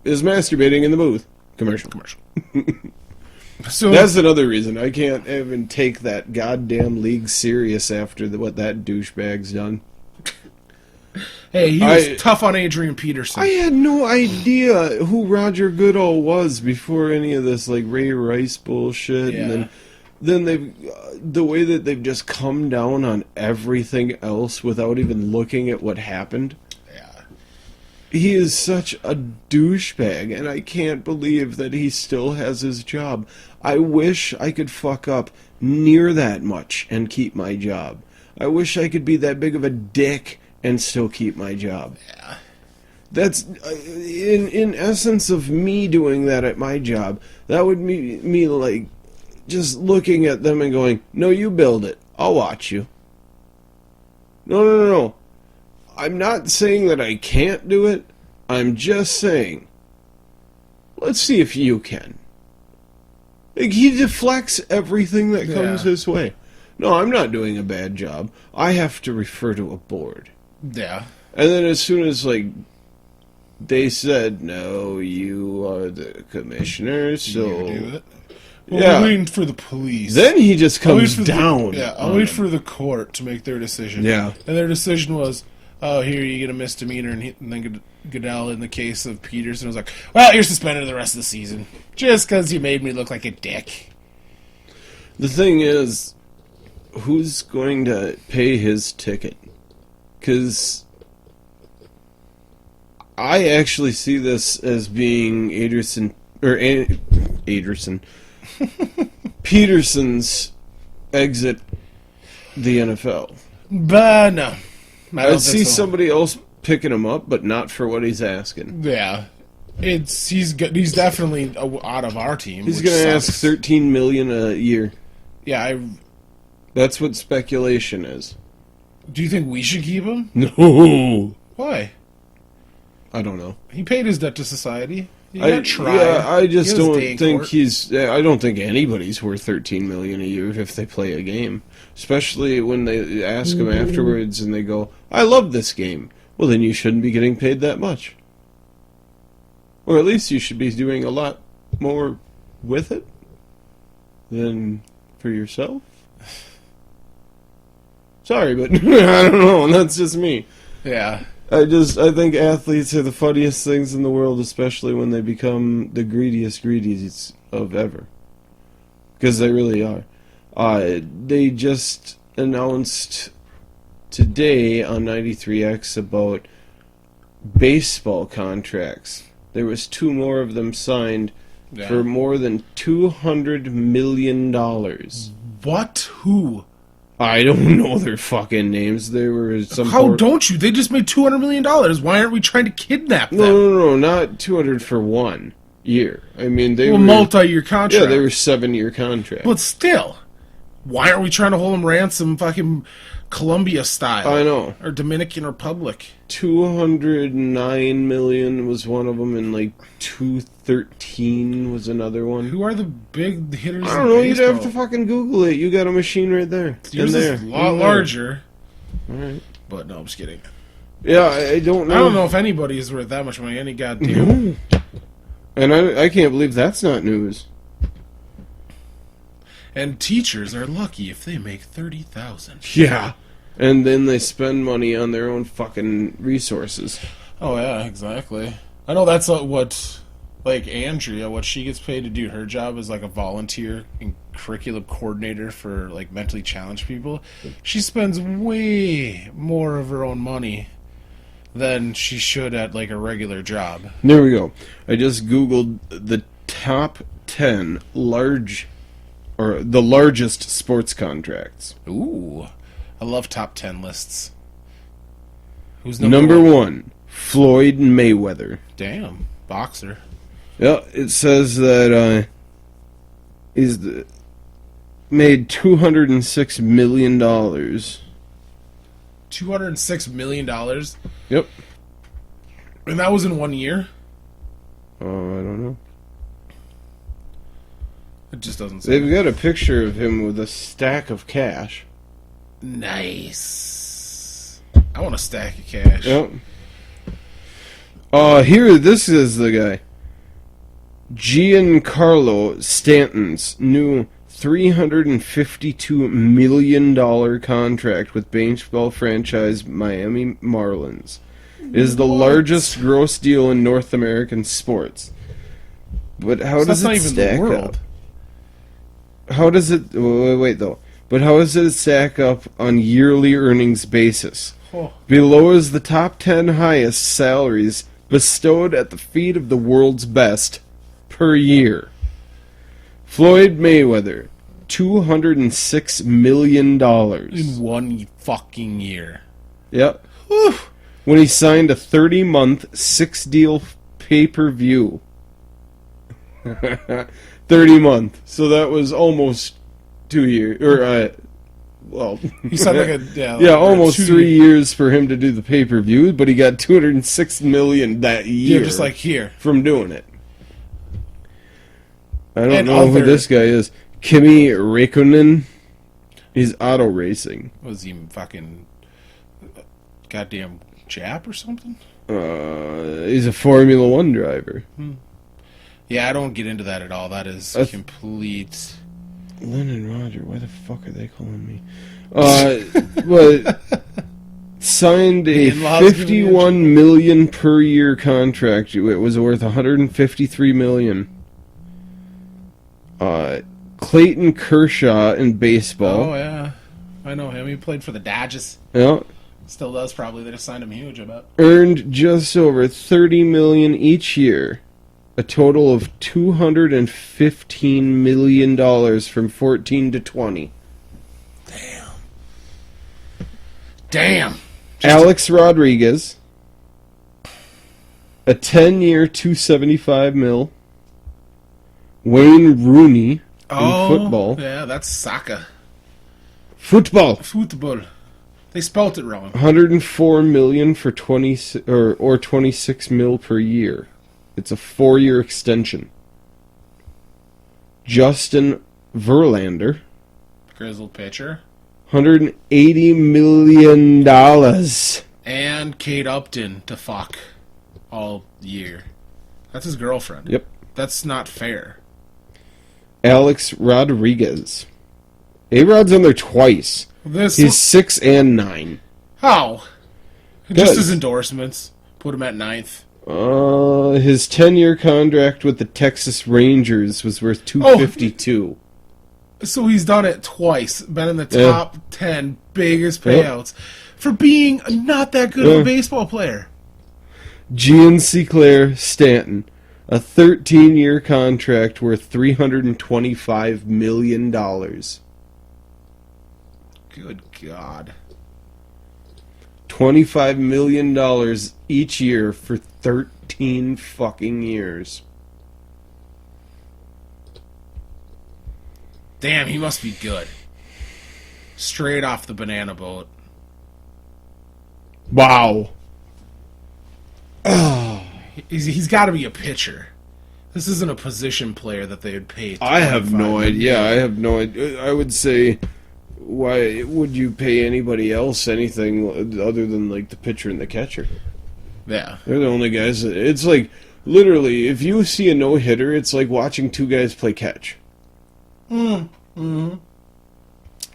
is masturbating in the booth. Commercial. So That's another reason I can't even take that goddamn league serious after what that douchebag's done. hey, he was tough on Adrian Peterson. I had no idea who Roger Goodall was before any of this like Ray Rice bullshit, Yeah. and then they've the way that they've just come down on everything else without even looking at what happened. Yeah. He is such a douchebag, and I can't believe that he still has his job. I wish I could fuck up near that much and keep my job. I wish I could be that big of a dick and still keep my job. Yeah. That's, in essence of me doing that at my job, that would be me, like, just looking at them and going, no, you build it. I'll watch you. No. I'm not saying that I can't do it. I'm just saying, let's see if you can. Like, he deflects everything that comes his way. No, I'm not doing a bad job. I have to refer to a board. Yeah. And then as soon as, like, they said, no, you are the commissioner, so... You do it. Well, we're waiting for the police. Then he just comes down. I'll wait for the court to make their decision. Yeah. And their decision was, oh, here, you get a misdemeanor, and then Goodell, in the case of Peterson, was like, well, you're suspended the rest of the season, just because you made me look like a dick. The thing is, who's going to pay his ticket? Because I actually see this as being Peterson's exit the NFL. But no. I see somebody else picking him up, but not for what he's asking. Yeah. He's definitely out of our team. He's going to ask $13 million a year. Yeah, That's what speculation is. Do you think we should keep him? No. Why? I don't know. He paid his debt to society. I just don't think I don't think anybody's worth $13 million a year if they play a game. Especially when they ask them afterwards and they go, "I love this game." Well, then you shouldn't be getting paid that much. Or at least you should be doing a lot more with it than for yourself. Sorry, but I don't know. That's just me. Yeah. I think athletes are the funniest things in the world, especially when they become the greediest of ever. Because they really are. They just announced today on 93X about baseball contracts. There was 2 more of them signed for more than $200 million. What? Who? I don't know their fucking names. They were some. How don't you? They just made $200 million. Why aren't we trying to kidnap them? No, not 200 for 1 year. I mean, they were multi-year contract. Yeah, they were 7-year contracts. But still, why aren't we trying to hold them ransom, fucking Colombia style? I know. Or Dominican Republic. $209 million was one of them, and like 213 was another one. Who are the big hitters? I don't know. You'd have to fucking Google it. You got a machine right there. Yours is a lot larger. All right. But no, I'm just kidding. Yeah, I don't know. I don't know if anybody is worth that much money. Any goddamn. And I can't believe that's not news. And teachers are lucky if they make $30,000. Yeah. And then they spend money on their own fucking resources. Oh, yeah, exactly. I know that's what, like, Andrea, what she gets paid to do her job is, like, a volunteer and curriculum coordinator for, like, mentally challenged people. She spends way more of her own money than she should at, like, a regular job. There we go. I just Googled the top 10 the largest sports contracts. Ooh. I love top 10 lists. Who's number one? Floyd Mayweather. Damn. Boxer. Yeah, it says that he's made $206 million. $206 million? Yep. And that was in 1 year? Oh, I don't know. It just doesn't say. They've got a picture of him with a stack of cash. Nice. I want a stack of cash. Yep. Here, this is the guy. Giancarlo Stanton's new $352 million contract with baseball franchise Miami Marlins is the largest gross deal in North American sports. But how does it stack up? How does it... Wait, though. But how does it stack up on yearly earnings basis? Oh. Below is the top 10 highest salaries bestowed at the feet of the world's best per year. Floyd Mayweather, $206 million. In one fucking year. Yep. Whew. When he signed a 30-month, 6-deal pay-per-view. 30-month. So that was almost 2 years. Or, well... He signed like a... Yeah, almost 3 years for him to do the pay-per-view, but he got $206 million that year. Yeah, just like here. From doing it. I don't And know who this guy is. Kimi Räikkönen. He's auto racing. Was he fucking goddamn Jap or something? He's a Formula One driver. Yeah, I don't get into that at all. That is complete. Lennon Roger, why the fuck are they calling me? But signed a $51 million per year contract. It was worth $153 million. Clayton Kershaw in baseball. Oh yeah, I know him. He played for the Dodgers. Yeah. Still does probably. They just signed him huge about. Earned just over $30 million each year. A total of $215 million from 14 to 20. Damn. Alex Rodriguez. A 10-year, $275 million. Wayne Rooney in football. Yeah, that's soccer. Football. They spelt it wrong. $104 million for 20 or $26 million per year. It's a 4-year extension. Justin Verlander. Grizzled pitcher. $180 million. And Kate Upton to fuck all year. That's his girlfriend. Yep. That's not fair. Alex Rodriguez. A-Rod's on there twice. He's 6 and 9. How? Just his endorsements. Put him at 9th. His 10-year contract with the Texas Rangers was worth $252. So he's done it twice. Been in the top 10 biggest payouts for being not that good of a baseball player. Giancarlo Stanton, a 13-year contract worth $325 million. Good God. $25 million each year for 13 fucking years. Damn, he must be good. Straight off the banana boat. Wow. He's got to be a pitcher. This isn't a position player that they would pay. I have no idea. I have no idea. I would say, why would you pay anybody else anything other than like the pitcher and the catcher? Yeah. They're the only guys. It's like, literally, if you see a no-hitter, it's like watching two guys play catch. Mm-hmm.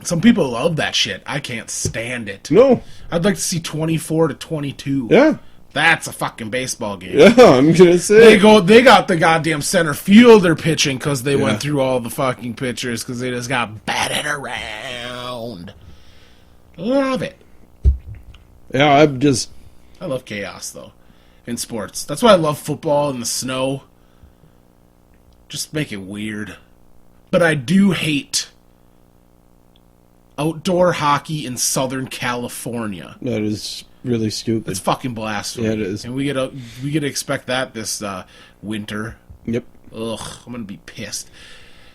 Some people love that shit. I can't stand it. No. I'd like to see 24 to 22. Yeah. That's a fucking baseball game. Yeah, I'm gonna say. They got the goddamn center fielder pitching because they went through all the fucking pitchers because they just got batted around. Love it. Yeah, I love chaos, though, in sports. That's why I love football in the snow. Just make it weird. But I do hate outdoor hockey in Southern California. That is really stupid. It's fucking blasphemy. Yeah, it is. And we get to expect that this winter. Yep. Ugh, I'm gonna be pissed.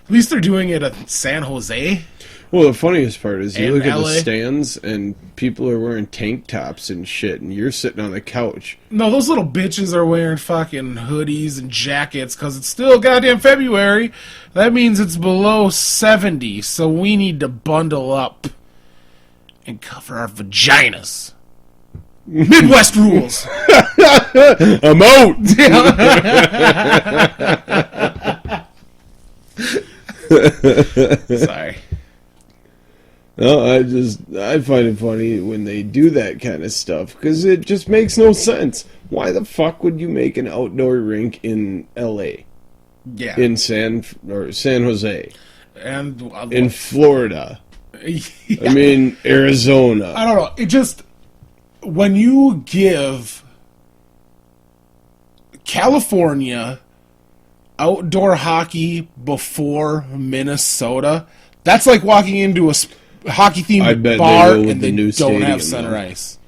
At least they're doing it at San Jose. Well, the funniest part is you And look at LA. the stands and people are wearing tank tops and shit, and you're sitting on the couch. No, those little bitches are wearing fucking hoodies and jackets because it's still goddamn February. That means it's below 70, so we need to bundle up and cover our vaginas. Midwest rules. I'm out. Sorry. No, I find it funny when they do that kind of stuff because it just makes no sense. Why the fuck would you make an outdoor rink in L.A.? Yeah. In San Jose, And in Florida? yeah. I mean, Arizona. I don't know. It just when you give California, outdoor hockey before Minnesota. That's like walking into a hockey-themed bar and they don't have center ice.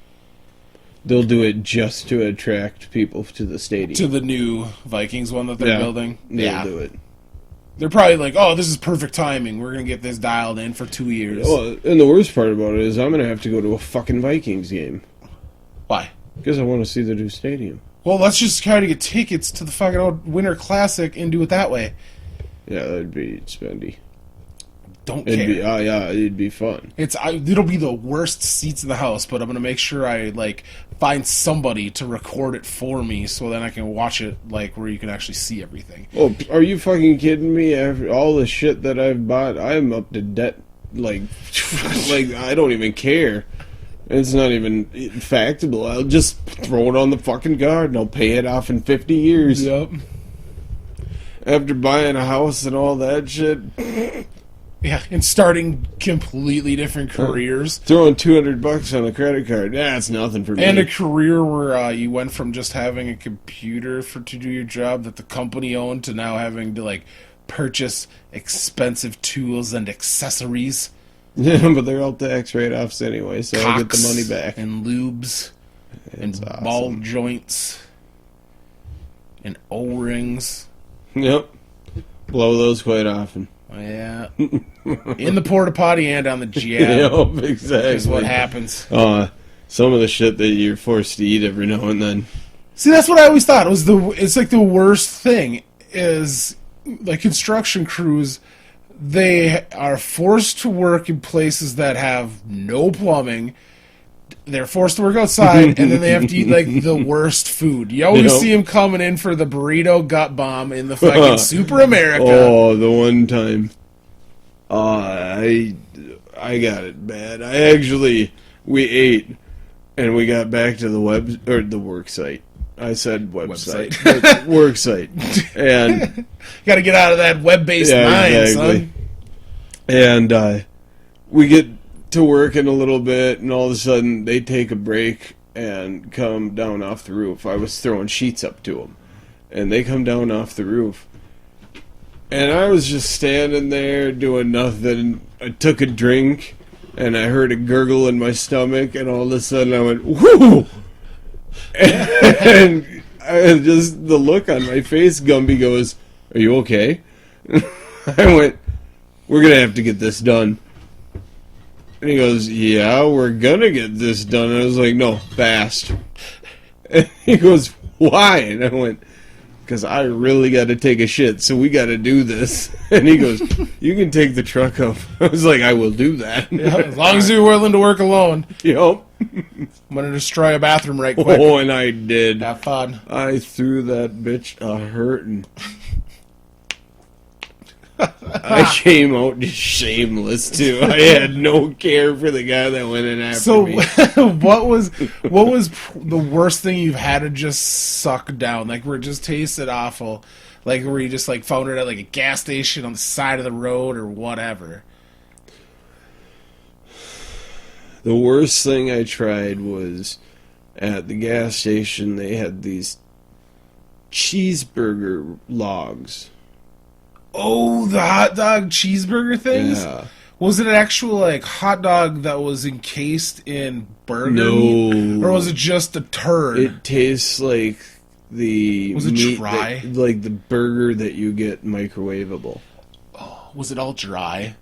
They'll do it just to attract people to the stadium. To the new Vikings one that they're building. They'll do it. They're probably like, oh, this is perfect timing. We're going to get this dialed in for 2 years. Well, and the worst part about it is I'm going to have to go to a fucking Vikings game. Why? Because I want to see the new stadium. Well, let's just try to get tickets to the fucking old Winter Classic and do it that way. Yeah, that'd be spendy. Don't care. It'd be fun. It'll be the worst seats in the house, but I'm gonna make sure I find somebody to record it for me, so then I can watch it where you can actually see everything. Oh, are you fucking kidding me? After all the shit that I've bought, I'm up to debt. I don't even care. It's not even factable. I'll just throw it on the fucking card and I'll pay it off in 50 years. Yep. After buying a house and all that shit. Yeah, and starting completely different careers. Throwing $200 on a credit card, that's nothing for me. And a career where you went from just having a computer to do your job that the company owned to now having to purchase expensive tools and accessories. Yeah, but they're all tax write-offs anyway, so I'll get the money back. And lubes. And awesome. Ball joints. And O-rings. Yep. Blow those quite often. Yeah. In the porta potty and on the jab. Yep, exactly. Is what happens. Some of the shit that you're forced to eat every now and then. See, that's what I always thought. It's the worst thing is construction crews. They are forced to work in places that have no plumbing. They're forced to work outside, and then they have to eat the worst food. You always see them coming in for the burrito gut bomb in the fucking Super America. Oh, the one time, I got it bad. We ate, and we got back to the work site. I said website. But work site, and got to get out of that web-based mind, exactly. Son. And we get to work in a little bit, and all of a sudden they take a break and come down off the roof. I was throwing sheets up to them, and they come down off the roof, and I was just standing there doing nothing. I took a drink, and I heard a gurgle in my stomach, and all of a sudden I went, whoo! And just the look on my face, Gumby goes, "Are you okay?" I went, "We're gonna have to get this done." And he goes, "Yeah, we're gonna get this done." And I was like, "No, fast." And he goes, "Why?" And I went, "Because I really got to take a shit, so we got to do this." And he goes, "You can take the truck up." I was like, "I will do that." Yeah, as long as you're willing to work alone. Yep. I'm going to destroy a bathroom right quick. Oh, and I did. Have fun. I threw that bitch a hurtin'. I came out just shameless too. I had no care for the guy that went in after me. So, what was the worst thing you've had to just suck down? Where it just tasted awful, where you just found it at a gas station on the side of the road or whatever. The worst thing I tried was at the gas station. They had these cheeseburger logs. Oh, the hot dog cheeseburger things? Yeah. Was it an actual hot dog that was encased in burger meat? Or was it just a turd? It tastes like the Was it meat dry? like the burger that you get microwavable. Oh, was it all dry?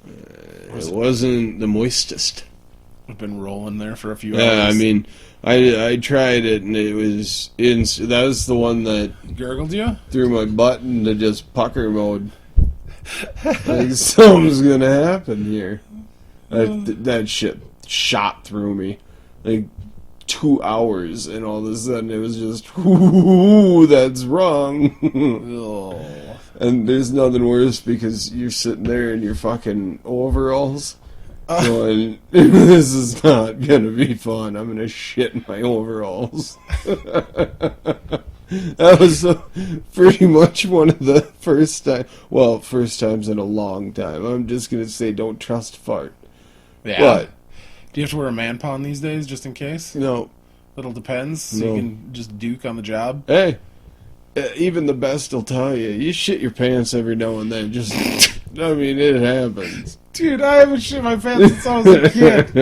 It wasn't the moistest. I've been rolling there for a few hours. Yeah, I mean, I tried it, and it was that was the one that gurgled you? Threw my butt into just pucker mode. Something's gonna happen here. That shit shot through me. 2 hours, and all of a sudden it was just, ooh, that's wrong. And there's nothing worse because you're sitting there in your fucking overalls going, this is not gonna be fun. I'm gonna shit in my overalls. That was pretty much one of the first times in a long time. I'm just gonna say don't trust fart. Yeah. But do you have to wear a man pond these days just in case? No. Little depends, so No. you can just duke on the job. Hey, even the best will tell you, you shit your pants every now and then. Just, I mean, it happens. Dude, I haven't shit my pants since I was a kid.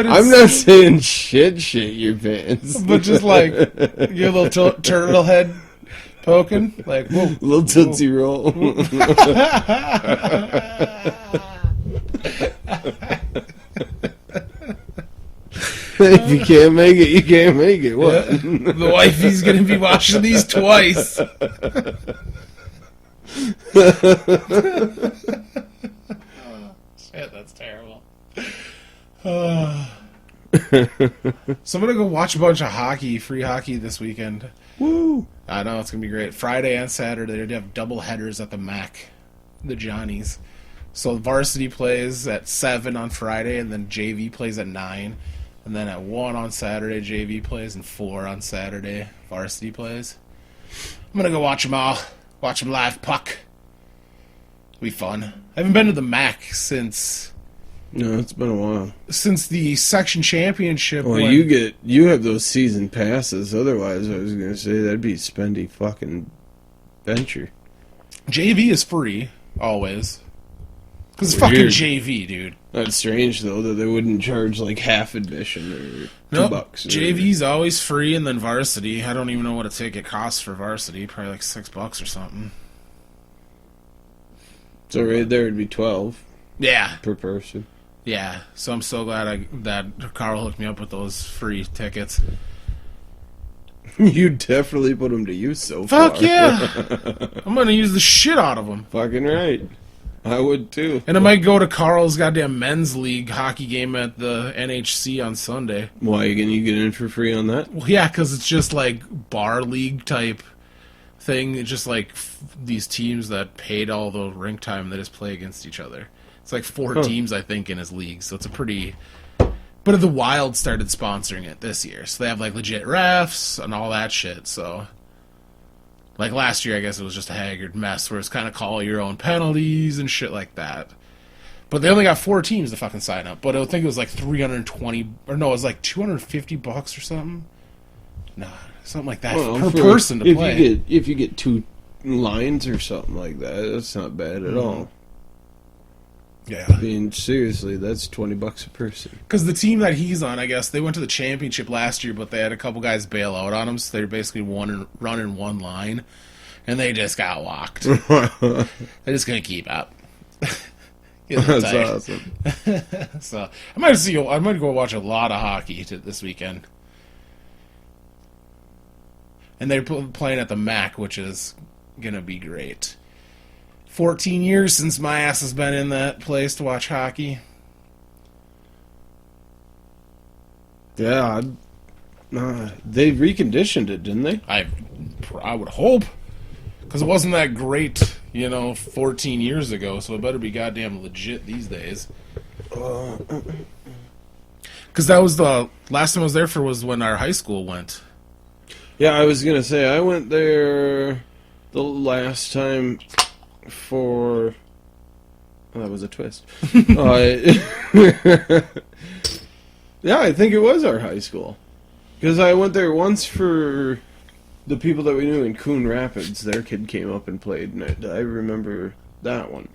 I'm not saying shit your pants. But just like, your little turtle head poking. Like, whoa. Little Tootsie Roll. If you can't make it, you can't make it. What? Yeah. The wifey's going to be washing these twice. Shit, that's terrible. So I'm going to go watch a bunch of hockey, free hockey this weekend. Woo! I know, it's going to be great. Friday and Saturday, they have double headers at the MAC, the Johnnies. So varsity plays at 7 on Friday, and then JV plays at 9. And then at 1 on Saturday, JV plays, and 4 on Saturday, varsity plays. I'm going to go watch them all. Watch them live puck. It'll be fun. I haven't been to the MAC since No, it's been a while. the section championship. Well, you have those season passes. Otherwise, I was gonna say that'd be a spendy fucking venture. JV is free, always. Because it's fucking Weird. JV, dude. That's strange though that they wouldn't charge like half admission or Nope. $2. Or, JV's always free, and then varsity. I don't even know what a ticket costs for varsity. Probably like $6 or something. So right there it'd be 12 Yeah, per person. yeah. So I'm so glad that Carl hooked me up with those free tickets. You definitely put them to use so far. Fuck yeah! I'm gonna use the shit out of them. Fucking right. I would too. And I might go to Carl's goddamn men's league hockey game at the NHC on Sunday. Why you get in for free on that? Well, yeah, because it's just like bar league type thing. It's just like these teams that paid all the rink time, they just play against each other. It's like 4 teams, I think, in his league. So it's a pretty... But the Wild started sponsoring it this year. So they have like legit refs and all that shit. So like last year, I guess it was just a haggard mess where it's kind of call your own penalties and shit like that. But they only got 4 teams to fucking sign up. But I think it was like 320... Or no, it was like $250 or something. Nah, something like that per person to play. If you get 2 lines or something like that, that's not bad at all. Yeah. I mean, seriously, that's $20 a person. Because the team that he's on, I guess, they went to the championship last year, but they had a couple guys bail out on them, so they were basically running one line, and they just got walked. They're just going to keep up. That's awesome. So I might go watch a lot of hockey this weekend. And they're playing at the MAC, which is going to be great. 14 years since my ass has been in that place to watch hockey. Yeah, they reconditioned it, didn't they? I would hope. Because it wasn't that great, 14 years ago, so it better be goddamn legit these days. Because that was the last time I was there was when our high school went. Yeah, I was going to say, I went there the last time for... Oh, that was a twist. Yeah, I think it was our high school. Because I went there once for the people that we knew in Coon Rapids. Their kid came up and played, and I remember that one.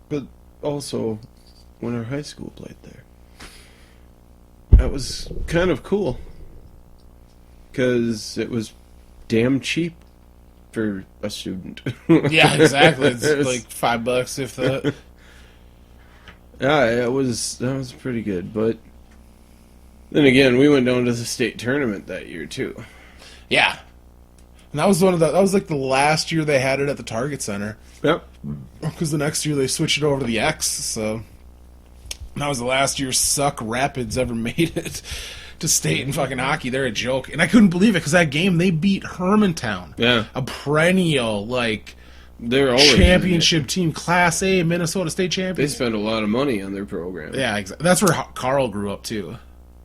But also, when our high school played there. That was kind of cool. Because it was damn cheap for a student. Yeah, exactly. It's like $5 if that. Yeah, that was pretty good. But then again, we went down to the state tournament that year too. Yeah, and that was that was like the last year they had it at the Target Center. Yep. Because the next year they switched it over to the X. So that was the last year Suck Rapids ever made it to state in fucking hockey. They're a joke, and I couldn't believe it because that game they beat Hermantown. Yeah. A perennial They're always championship team, Class A Minnesota State They champions. spend a lot of money on their program. Yeah, exactly. That's where Carl grew up too.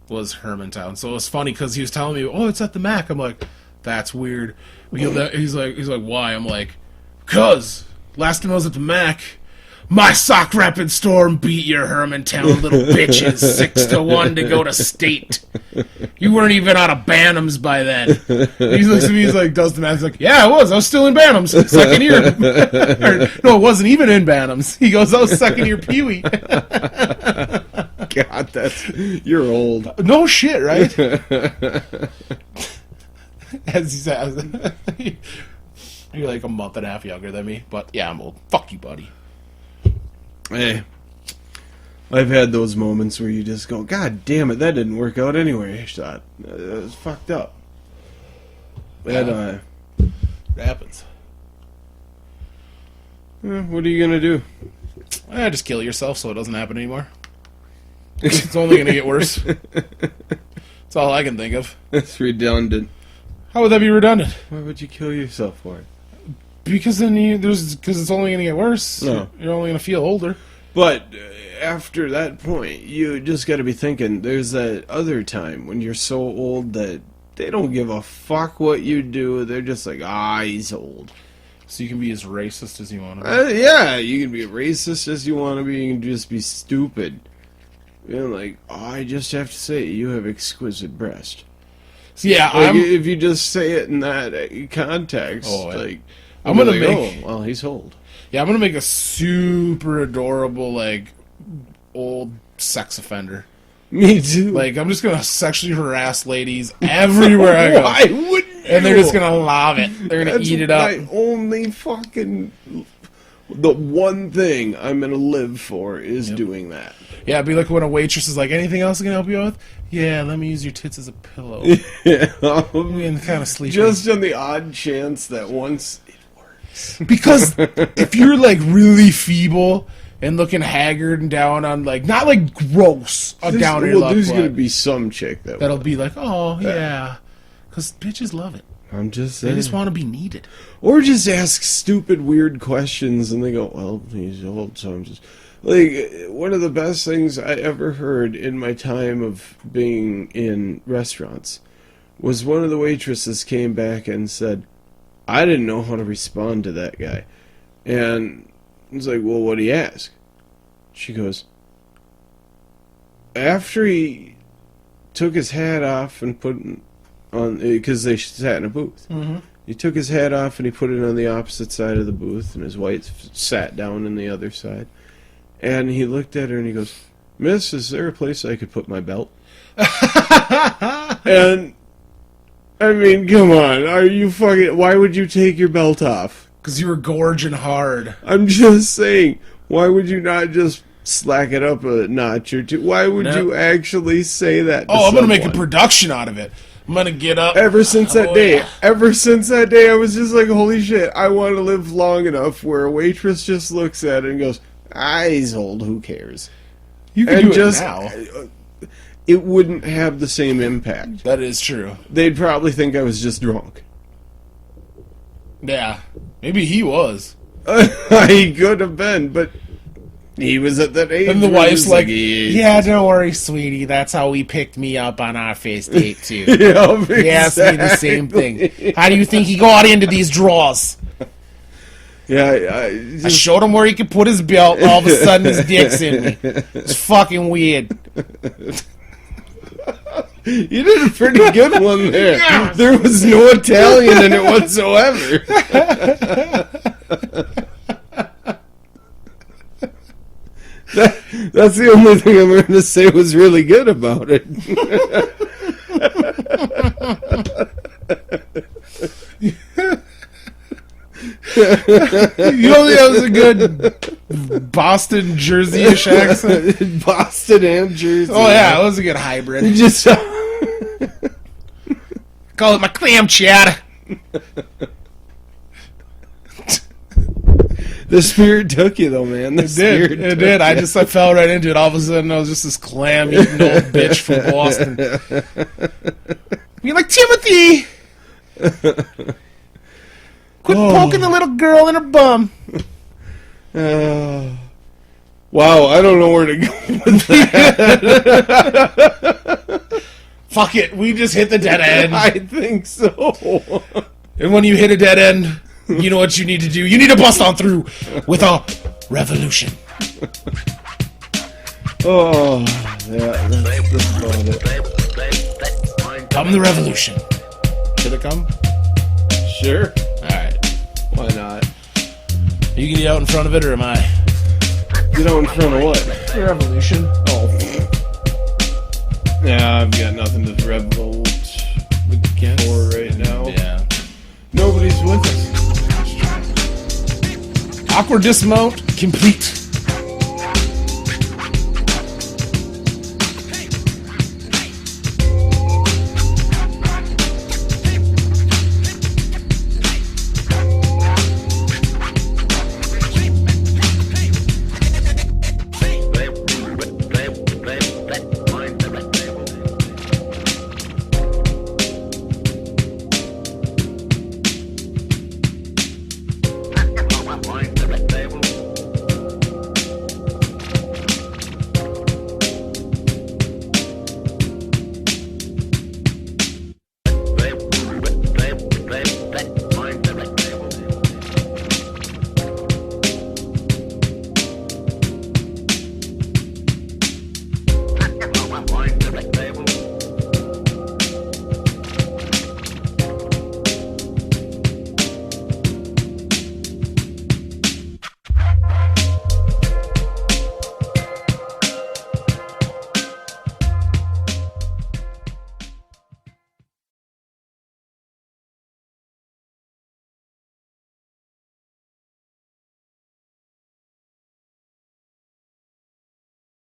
Was Hermantown. So it was funny because he was telling me, "Oh, it's at the MAC." I'm like, "That's weird." He's like, "Why?" I'm like, "Cause last time I was at the MAC, My sock repping Storm beat your Hermantown little bitches 6-1 to go to state. You weren't even out of Bantams by then. He looks at me, he's like, does the math. He's like, yeah, I was still in Bantams, second year. No, it wasn't even in Bantams. He goes, I was second year Pee-wee. God, you're old. No shit, right? As he says, you're like a month and a half younger than me, but yeah, I'm old. Fuck you, buddy. Hey, I've had those moments where you just go, God damn it, that didn't work out anyway. I thought that was fucked up. It happens. What are you gonna do? Just kill yourself so it doesn't happen anymore. It's only gonna get worse. That's all I can think of. That's redundant. How would that be redundant? Why would you kill yourself for it? Because then because it's only gonna get worse. No. You're only gonna feel older. But after that point, you just got to be thinking, there's that other time when you're so old that they don't give a fuck what you do. They're just like, he's old. So you can be as racist as you want to be. Yeah, you can be racist as you want to be. You can just be stupid. You know, like, I just have to say, you have exquisite breast. So yeah, like, if you just say it in that context, like, I'm gonna like, make. well, he's old. Yeah, I'm gonna make a super adorable, like, old sex offender. Me too. Like, I'm just gonna sexually harass ladies everywhere I go. Why wouldn't you? And they're just gonna love it. They're gonna eat it up. My only fucking... The one thing I'm gonna live for is doing that. Yeah, it'd be like when a waitress is like, anything else I can help you out with? Yeah, let me use your tits as a pillow. Yeah. And kind of sleeping. Just on the odd chance that once it works. Because if you're, like, really feeble and looking haggard and down on, like, not, like, gross, down on your luck, there's gonna be some chick that'll be like, oh, yeah. Because bitches love it. I'm just saying. They just want to be needed. Or just ask stupid, weird questions, and they go, well, he's old, so I'm just... Like, one of the best things I ever heard in my time of being in restaurants was one of the waitresses came back and said, I didn't know how to respond to that guy. And I was like, well, what do you ask? She goes, after he took his hat off and put it on, because they sat in a booth. Mm-hmm. He took his hat off and he put it on the opposite side of the booth, and his wife sat down on the other side. And he looked at her and he goes, Miss, is there a place I could put my belt? And, I mean, come on. Are you fucking... Why would you take your belt off? Because you were gorging hard. I'm just saying, why would you not just slack it up a notch or two? Why would you actually say that to I'm going to make a someone? production out of it. I'm going to get up. Ever since that day, I was just like, holy shit, I want to live long enough where a waitress just looks at it and goes, he's old, who cares? You can do it now. It wouldn't have the same impact. That is true. They'd probably think I was just drunk. Yeah. Maybe he was. He could have been, but he was at that age. And the wife's like, yeah, don't worry, sweetie. That's how he picked me up on our first date, too. Exactly. He asked me the same thing. How do you think he got into these drawers? Yeah, I showed him where he could put his belt, and all of a sudden his dick's in me. It's fucking weird. You did a pretty good one there. Yeah. There was no Italian in it whatsoever. That's the only thing I'm going to say was really good about it. You don't think that was a good Boston, Jersey-ish accent? Boston and Jersey. Oh, yeah, it was a good hybrid. Just call it my clam chowder. The spirit took you, though, man. It did. I fell right into it. All of a sudden, I was just this clam-eating old bitch from Boston. You're like, Timothy! Quit poking the little girl in her bum. Wow, I don't know where to go with that. Fuck it, we just hit the dead end. I think so. And when you hit a dead end, you know what you need to do? You need to bust on through with a revolution. Oh, yeah, that's about it. Come the revolution. Should it come? Sure. Alright. Why not? Are you gonna get out in front of it, or am I? Get out in front of what? The revolution. Oh. Yeah, I've got nothing to revolt for right now. Yeah. Nobody's with us. Awkward dismount complete.